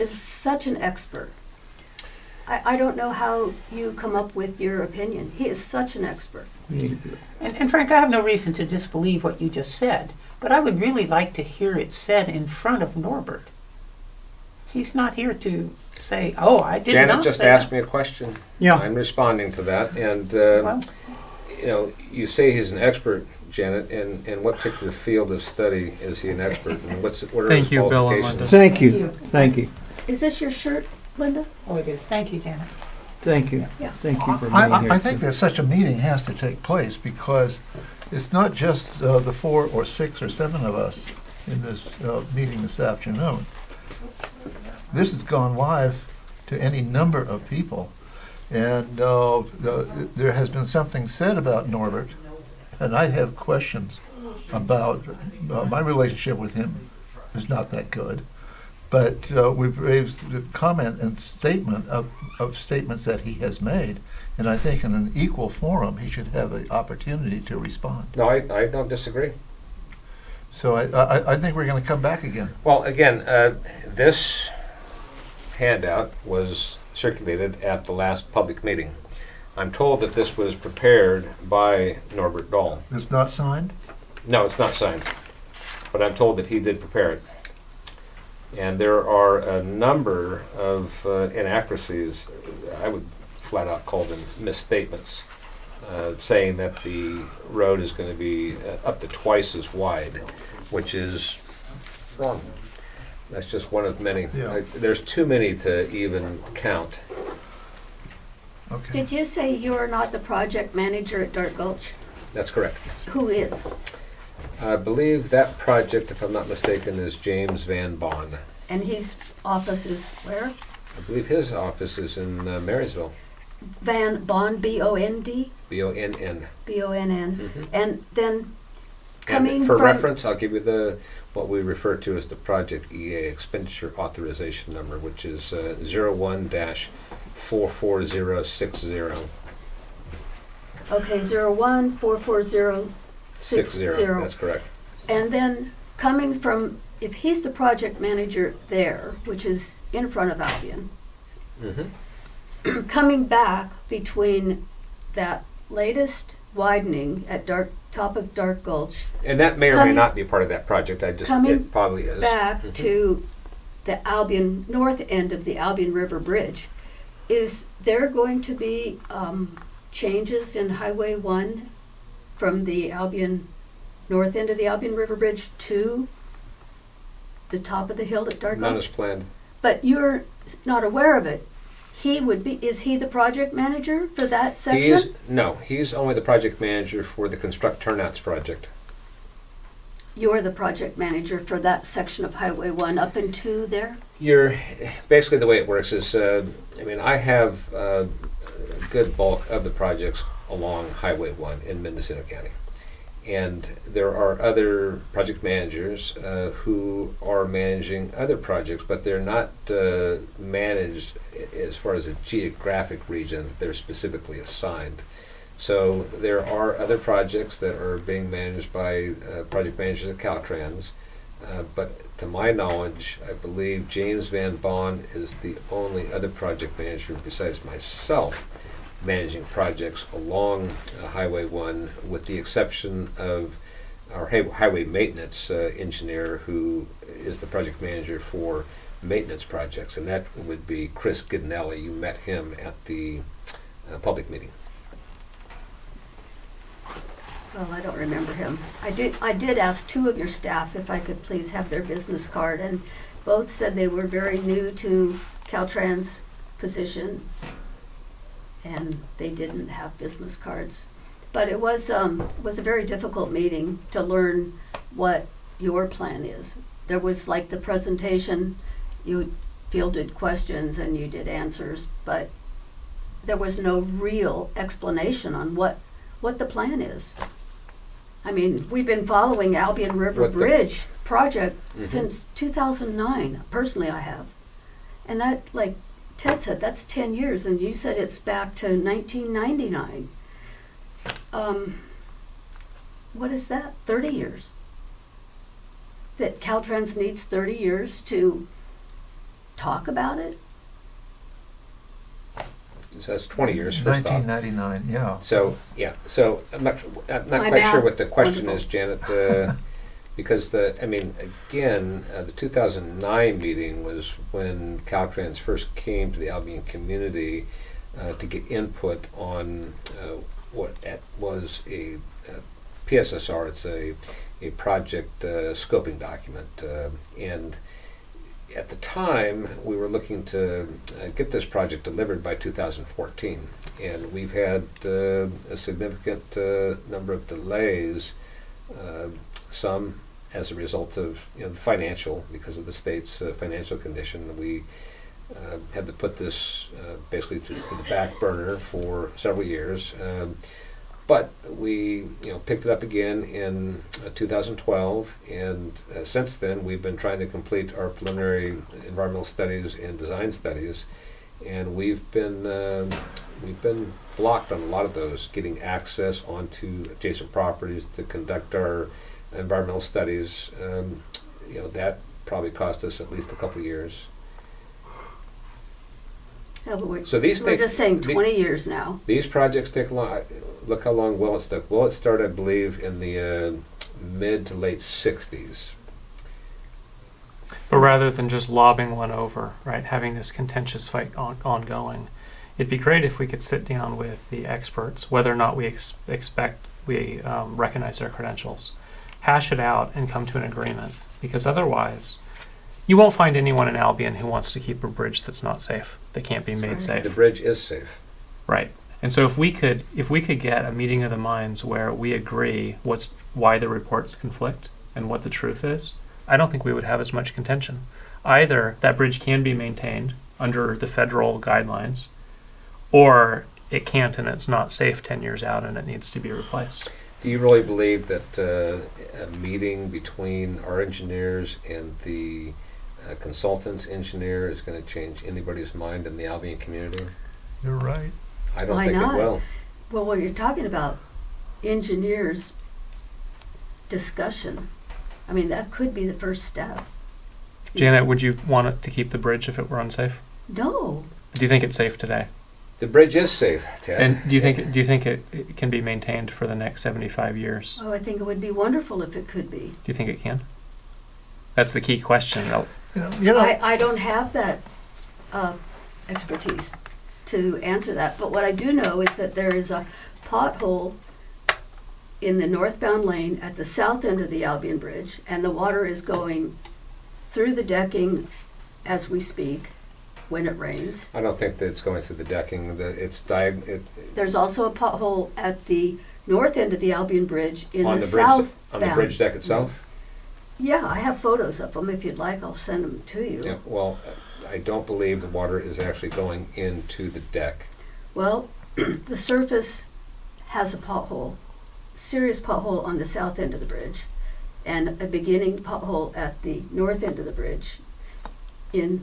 such an expert. I don't know how you come up with your opinion. He is such an expert. And Frank, I have no reason to disbelieve what you just said, but I would really like to hear it said in front of Norbert. He's not here to say, "Oh, I did not Janet just say asked that." me a question. Yeah. I'm responding to that, and Well, you say he's an expert, Janet, and what particular field of study is he an expert in? What are Thank his you, Bill and qualifications? Thank you. Thank you. Is this your shirt, Linda? oh, it is. Thank you, Janet. Thank you. Yeah. Thank you for being here. I think that such a meeting has to take place because it's not just the 4 or 6 or 7 of us in this meeting this afternoon. This has gone live to any number of people. And there has been something said about Norbert, and I have questions about my relationship with him is not that good. But we've raised the comment and statement of statements that he has made, and I think in an equal forum, he should have an opportunity to respond. No, I don't disagree. So I think we're going to come back again. Well, again, this handout was circulated at the last public meeting. I'm told that this was prepared by Norbert Dahl. It's not signed? No, it's not signed, but I'm told that he did prepare it. And there are a number of inaccuracies, I would flat out call them misstatements, saying that the road is going to be up to twice as wide, which is wrong. That's just one of many. Yeah. There's too many to even count. Okay. Did you say you're not the project manager at Dark Gulch? That's correct. Who is? I believe that project, if I'm not mistaken, is James Van Bon. And his office is where? I believe his office is in Marysville. Van Bond, B-O-N-D? Bonn. B-O-N-N. Mhm. And then And coming for from... reference, I'll give you what we refer to as the project EA expenditure authorization number, which is 01-44060. Okay, 01-44060. That's correct. And then coming from, if he's the project manager there, which is in front of Albion, Hmm. coming back between that latest widening at top of Dark Gulch, And that may or may Coming- not be part of that project. coming It probably is. back Mhm. to the Albion, north end of the Albion River Bridge, is there going to be changes in Highway 1 from the Albion, north end of the Albion River Bridge to the top of the hill at Dark None Gulch? is planned. But you're not aware of it. He would be, is he the project manager for that section? He's only the project manager for the Construct Turnouts project. You're the project manager for that section of Highway 1 up into there? Basically the way it works is, I have a good bulk of the projects along Highway 1 in Mendocino County. And there are other project managers who are managing other projects, but they're not managed as far as a geographic region that they're specifically assigned. So there are other projects that are being managed by project managers at Caltrans, but to my knowledge, I believe James Van Bon is the only other project manager besides myself managing projects along Highway 1, with the exception of our highway maintenance engineer, who is the project manager for maintenance projects, and that would be Chris Gidanelli. You met him at the public meeting. Well, I don't remember him. I did ask two of your staff if I could please have their business card, and both said they were very new to Caltrans position, and they didn't have business cards. But it was a very difficult meeting to learn what your plan is. There was like the presentation, you fielded questions and you did answers, but there was no real explanation on what the plan is. I mean, we've been following Albion River What the- Bridge project Mhm. since 2009. Personally, I have. And that, like Ted said, that's 10 years, and you said it's back to 1999. What is that? 30 years. That Caltrans needs 30 years to talk about it? So that's 20 years first off. 1999, yeah. So I'm not My quite sure math, what the question wonderful. is, Janet, because the 2009 meeting was when Caltrans first came to the Albion community to get input on what was a PSSR. It's a project scoping document, and at the time, we were looking to get this project delivered by 2014, and we've had a significant number of delays, some as a result of the financial, because of the state's financial condition. We had to put this basically to the back burner for several years. But we, picked it up again in 2012, and since then we've been trying to complete our preliminary environmental studies and design studies, and we've been blocked on a lot of those, getting access onto adjacent properties to conduct our environmental studies. That probably cost us at least a couple of years. No, but we're So these we're things- just saying the- 20 years now. These projects take a long. Look how long Willett took. Willett started, I believe, in the mid to late 60s. But rather than just lobbing one over, right, having this contentious fight ongoing, it'd be great if we could sit down with the experts, whether or not we recognize their credentials, hash it out, and come to an agreement. Because otherwise, You won't find anyone in Albion who wants to keep a bridge that's not safe, that can't be made That's safe. The bridge is safe. Right. And so if we could get a meeting of the minds where we agree why the reports conflict and what the truth is, I don't think we would have as much contention. Either that bridge can be maintained under the federal guidelines, or it can't and it's not safe 10 years out and it needs to be replaced. Do you really believe that a meeting between our engineers and the consultant's engineer is going to change anybody's mind in the Albion community? You're right. I don't Why think not? it will. Well, when you're talking about engineers' discussion, I mean, that could be the first step. Janet, would you want it to keep the bridge if it were unsafe? No, Do you think it's safe today? The bridge is safe, Ted. And do you think it can be maintained for the next 75 years? oh, I think it would be wonderful if it could be. Do you think it can? That's the key question. I don't have that expertise to answer that, but what I do know is that there is a pothole in the northbound lane at the south end of the Albion Bridge, and the water is going through the decking as we speak when it rains. I don't think that it's going through the decking. There's also a pothole at the north end of the Albion Bridge in on the the bridge, southbound. on the bridge deck itself. Yeah, I have photos of them. If you'd like, I'll send them to you. Yeah. Well, I don't believe the water is actually going into the deck. Well, the surface has a pothole, serious pothole on the south end of the bridge, and a beginning pothole at the north end of the bridge. The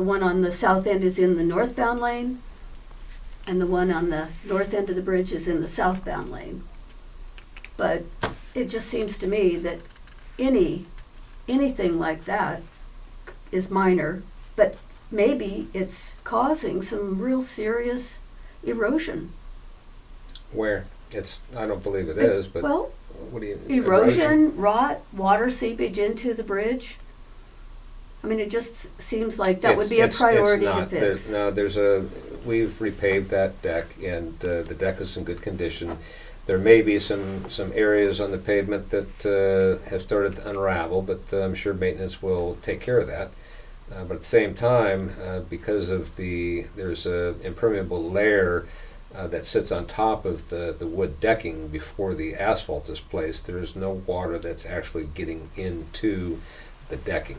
one on the south end is in the northbound lane, and the one on the north end of the bridge is in the southbound lane. But it just seems to me that anything like that is minor, but maybe it's causing some real serious erosion. Where? I don't believe it is, but Well, what do you... erosion, rot, water seepage into the bridge. I mean, it just seems like that would be a priority to fix. We've repaved that deck, and the deck is in good condition. There may be some areas on the pavement that have started to unravel, but I'm sure maintenance will take care of that. But at the same time, because of there's a impermeable layer that sits on top of the wood decking before the asphalt is placed, there is no water that's actually getting into the decking.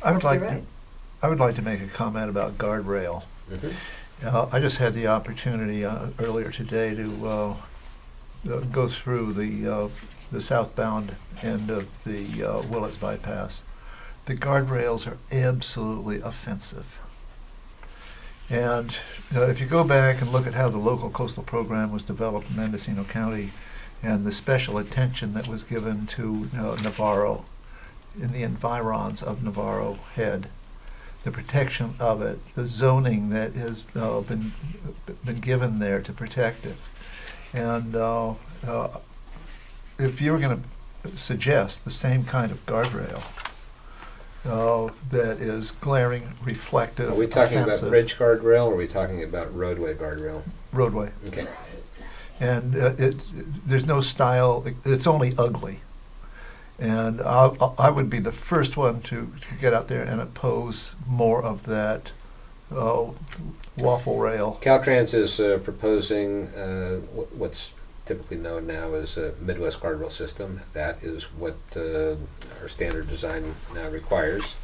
I would like You're right. I would like to make a comment about guardrail. Mm-hmm. I just had the opportunity earlier today to go through the southbound end of the Willits bypass. The guardrails are absolutely offensive. And if you go back and look at how the local coastal program was developed in Mendocino County and the special attention that was given to Navarro in the environs of Navarro Head, the protection of it, the zoning that has been given there to protect it. And if you were going to suggest the same kind of guardrail that is glaring, reflective, Are we talking offensive, about bridge guardrail, or are we talking about roadway guardrail? roadway, Okay. and there's no style, it's only ugly. And I would be the first one to get out there and oppose more of that waffle rail. Caltrans is proposing what's typically known now as a Midwest guardrail system. That is what our standard design now requires,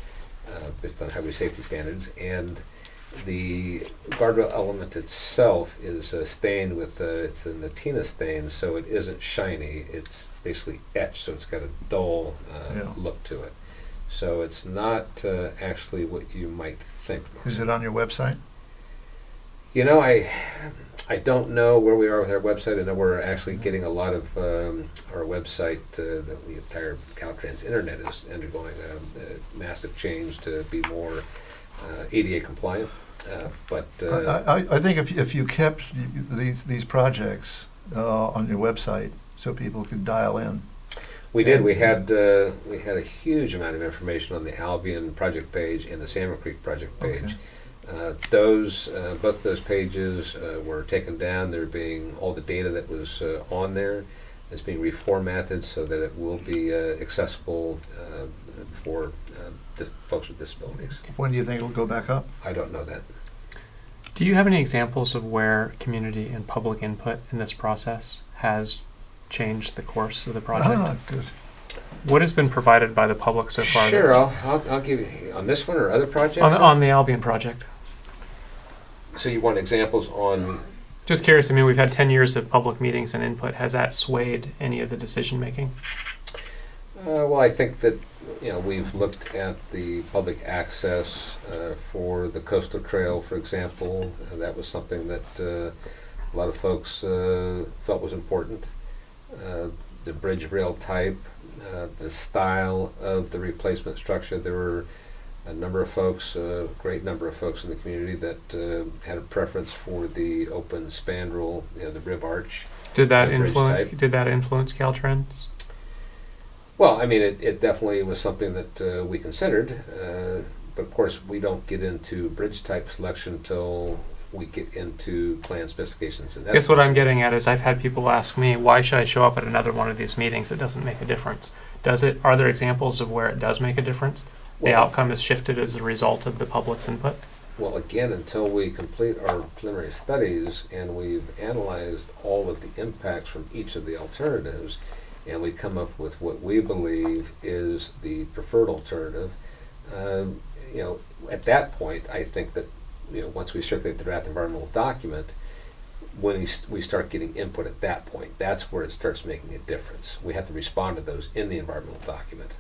based on highway safety standards. And the guardrail element itself is stained with it's a Natina stain, so it isn't shiny. It's basically etched, so it's got a dull look to it. So it's not actually what you might think. Is it on your website? You know, I don't know where we are with our website. I know we're actually getting a lot of our website, the entire Caltrans internet is undergoing a massive change to be more ADA compliant. But I think if you kept these projects on your website so people could dial in. we did. We had a huge amount of information on the Albion project page and the Salmon Creek project page. Okay. Both those pages were taken down. All the data that was on there It's being reformatted so that it will be accessible for folks with disabilities. When do you think it'll go back up? I don't know that. Do you have any examples of where community and public input in this process has changed the course of the project? Ah, good. What has been provided by the public so far? Sure, that's- I'll give you, on this one or other projects? on the Albion project. So you want examples on, Just curious, I mean, we've had 10 years of public meetings and input. Has that swayed any of the decision making? well, I think that, we've looked at the public access for the coastal trail, for example. That was something that a lot of folks felt was important. The bridge rail type, the style of the replacement structure. There were a number of folks, a great number of folks in the community that had a preference for the open spandrel, the rib arch. Did that Bridge influence? type. Did that influence Caltrans? Well, I mean, it definitely was something that we considered, but of course we don't get into bridge type selection until we get into plan specifications. And I guess what I'm getting at is I've had people ask me, why should I show up at another one of these meetings? It doesn't make a difference. Does it? Are there examples of where it does make a difference? The Well- outcome is shifted as a result of the public's input? Well, again, until we complete our preliminary studies and we've analyzed all of the impacts from each of the alternatives, and we come up with what we believe is the preferred alternative, at that point, I think that, once we circulate the draft environmental document, when we start getting input at that point, that's where it starts making a difference. We have to respond to those in the environmental document.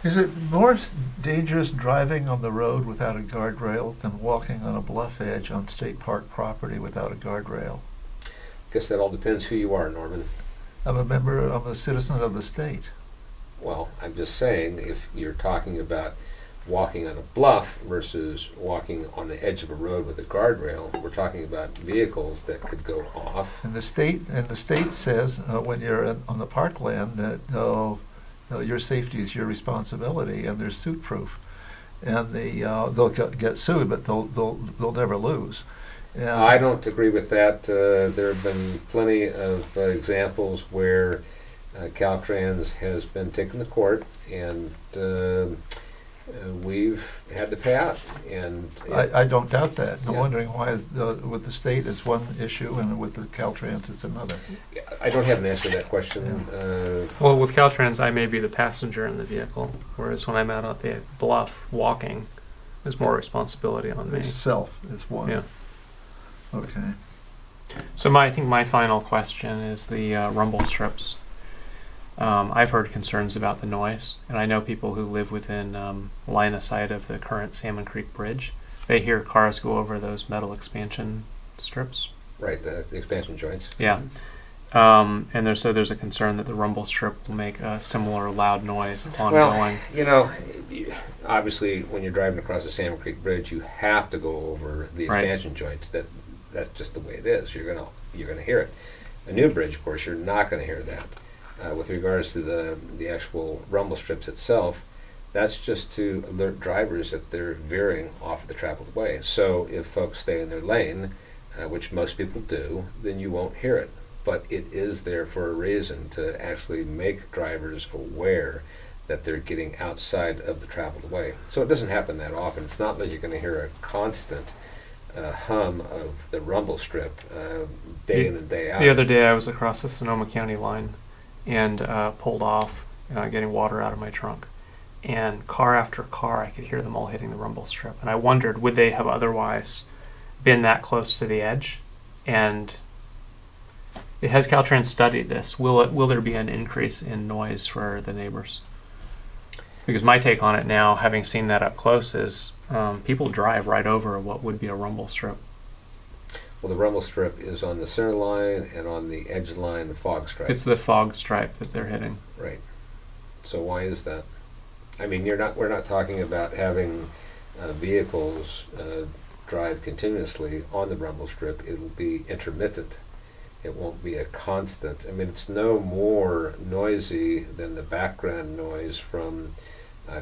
Is it more dangerous driving on the road without a guardrail than walking on a bluff edge on state park property without a guardrail? Guess that all depends who you are, Norman. I'm a citizen of the state. Well, I'm just saying, if you're talking about walking on a bluff versus walking on the edge of a road with a guardrail, we're talking about vehicles that could go off. And the state says when you're on the parkland that your safety is your responsibility, and they're suit proof, and they'll get sued, but they'll never lose. And I don't agree with that. There have been plenty of examples where Caltrans has been taken to court, and we've had to pay out. And I don't doubt that. I'm Yeah. wondering why with the state it's one issue and with the Caltrans it's another. I don't have an answer to that question. Well, with Caltrans, I may be the passenger in the vehicle, whereas when I'm out at the bluff walking, there's more responsibility on me. Self is one. Yeah. Okay. So I think my final question is the rumble strips. I've heard concerns about the noise, and I know people who live within line of sight of the current Salmon Creek Bridge. They hear cars go over those metal expansion strips. Right, the expansion joints. Yeah. And there's a concern that the rumble strip will make a similar loud noise ongoing. Well, obviously, when you're driving across the Salmon Creek Bridge, you have to go over the Right. expansion joints. That's just the way it is. You're gonna hear it. A new bridge, of course, you're not gonna hear that. With regards to the actual rumble strips itself, that's just to alert drivers that they're veering off of the traveled way. So if folks stay in their lane, which most people do, then you won't hear it. But it is there for a reason, to actually make drivers aware that they're getting outside of the traveled way. So it doesn't happen that often. It's not that you're going to hear a constant hum of the rumble strip day in and day out. The other day I was across the Sonoma County line and pulled off, getting water out of my trunk. And car after car, I could hear them all hitting the rumble strip. And I wondered, would they have otherwise been that close to the edge? And has Caltrans studied this? Will there be an increase in noise for the neighbors? Because my take on it now, having seen that up close, is people drive right over what would be a rumble strip. Well, the rumble strip is on the center line, and on the edge line, the fog stripe. It's the fog stripe that they're hitting. Right. So why is that? I mean, we're not talking about having vehicles drive continuously on the rumble strip. It'll be intermittent. It won't be a constant. I mean, it's no more noisy than the background noise from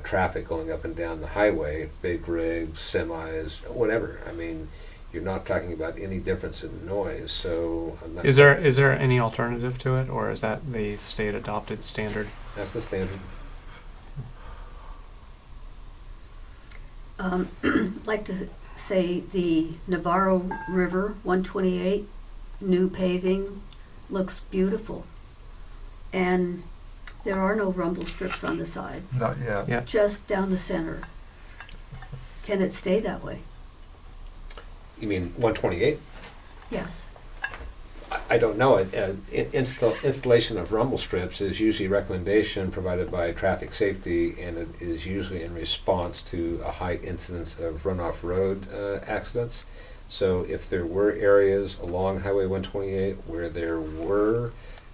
traffic going up and down the highway, big rigs, semis, whatever. I mean, you're not talking about any difference in noise, so I'm not. Is there any alternative to it, or is that the state adopted standard? That's the standard. Like to say the Navarro River 128 new paving looks beautiful. And there are no rumble strips on the side, Not yet. Yeah. just down the center. Can it stay that way? You mean 128? Yes. I don't know. Installation of rumble strips is usually a recommendation provided by traffic safety, and it is usually in response to a high incidence of runoff road accidents. So if there were areas along Highway 128 where there were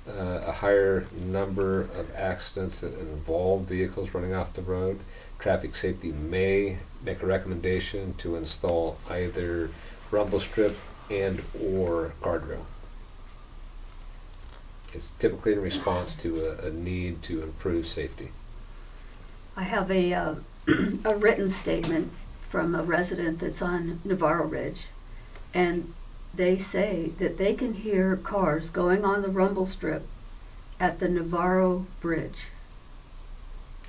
a higher number of accidents that involve vehicles running off the road, traffic safety may make a recommendation to install either rumble strip and or guardrail. It's typically in response to a need to improve safety. I have a written statement from a resident that's on Navarro Ridge, and they say that they can hear cars going on the rumble strip at the Navarro Bridge.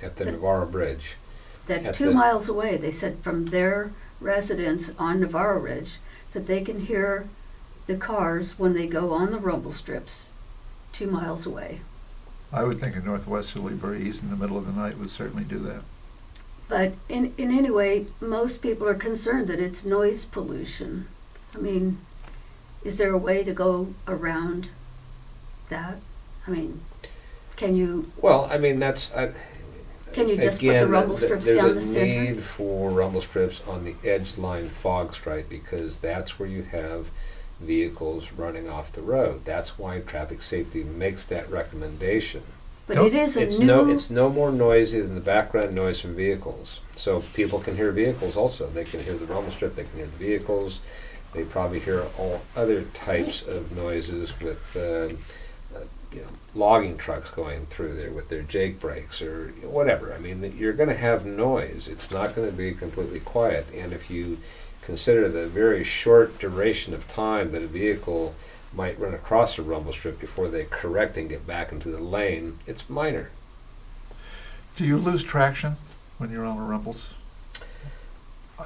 At the Navarro Bridge. That At 2 the- miles away, they said from their residence on Navarro Ridge, that they can hear the cars when they go on the rumble strips 2 miles away. I would think a northwesterly breeze in the middle of the night would certainly do that. But in any way, most people are concerned that it's noise pollution. I mean, is there a way to go around that? I mean, can you Well, I mean, that's... Can you just put the again, rumble strips down the There's a center? need for rumble strips on the edge line fog stripe because that's where you have vehicles running off the road. That's why traffic safety makes that recommendation. But Nope. it is a It's new. it's no more noisy than the background noise from vehicles. So people can hear vehicles also. They can hear the rumble strip, they can hear the vehicles. They probably hear all other types of noises with logging trucks going through there with their jake brakes or whatever. I mean, you're going to have noise. It's not going to be completely quiet. And if you consider the very short duration of time that a vehicle might run across a rumble strip before they correct and get back into the lane, it's minor. Do you lose traction when you're on the rumbles?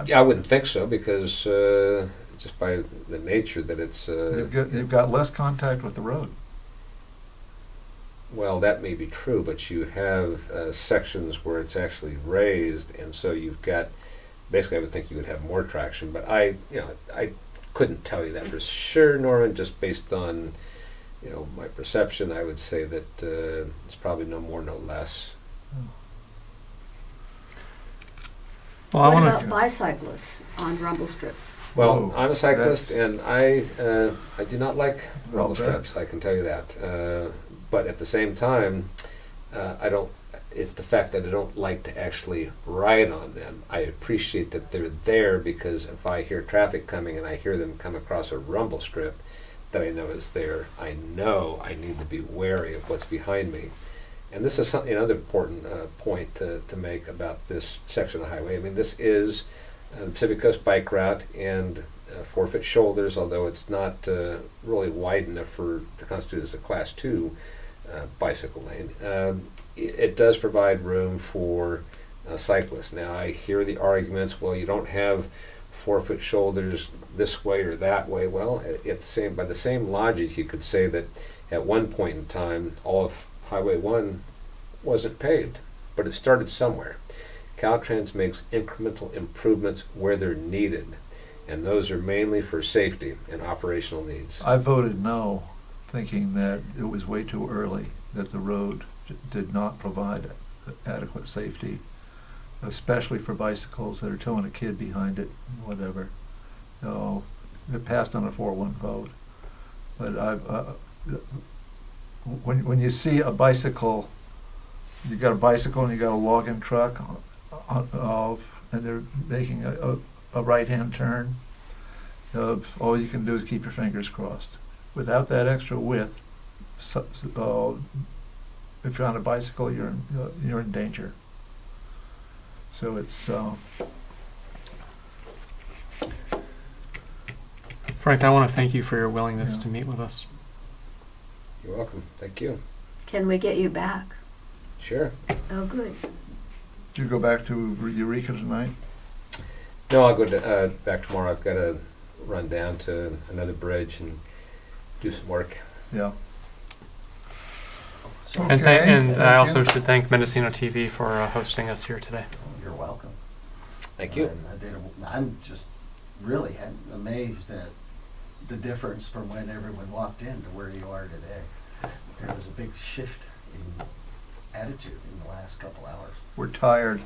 Yeah, I wouldn't think so because just by the nature that it's... You've got less contact with the road. Well, that may be true, but you have sections where it's actually raised, and so you've got, basically I would think you would have more traction, but I couldn't tell you that for sure, Norman, just based on, my perception. I would say that it's probably no more, no less. Well, I What want about to. bicyclists on rumble strips? Well, Whoa, I'm a cyclist, that's- and I do not like rumble Well, that- strips, I can tell you that. But at the same time, I don't. It's the fact that I don't like to actually ride on them. I appreciate that they're there because if I hear traffic coming and I hear them come across a rumble strip that I know is there, I know I need to be wary of what's behind me. And this is another important point to make about this section of the highway. I mean, this is the Pacific Coast Bike Route and 4-foot shoulders, although it's not really wide enough to constitute as a Class 2 bicycle lane. It does provide room for cyclists. Now, I hear the arguments, well, you don't have 4-foot shoulders this way or that way. Well, by the same logic, you could say that at one point in time, all of Highway 1 wasn't paved, but it started somewhere. Caltrans makes incremental improvements where they're needed, and those are mainly for safety and operational needs. I voted no, thinking that it was way too early, that the road did not provide adequate safety, especially for bicycles that are towing a kid behind it, whatever. No, it passed on a 4-1 vote. But when you see a bicycle, you got a bicycle and you got a logging truck, and they're making a right-hand turn, all you can do is keep your fingers crossed. Without that extra width, if you're on a bicycle, you're in danger. So it's Frank, I want to thank you for your willingness Yeah. to meet with us. You're welcome. Thank you. Can we get you back? Sure. Oh, good. Did you go back to Eureka tonight? No, I'll go back tomorrow. I've got to run down to another bridge and do some work. Yeah. So And, Okay, and thank I you. also should thank Mendocino TV for hosting us here today. you're welcome. Thank you. I'm just really amazed at the difference from when everyone walked in to where you are today. There was a big shift in attitude in the last couple hours. We're tired.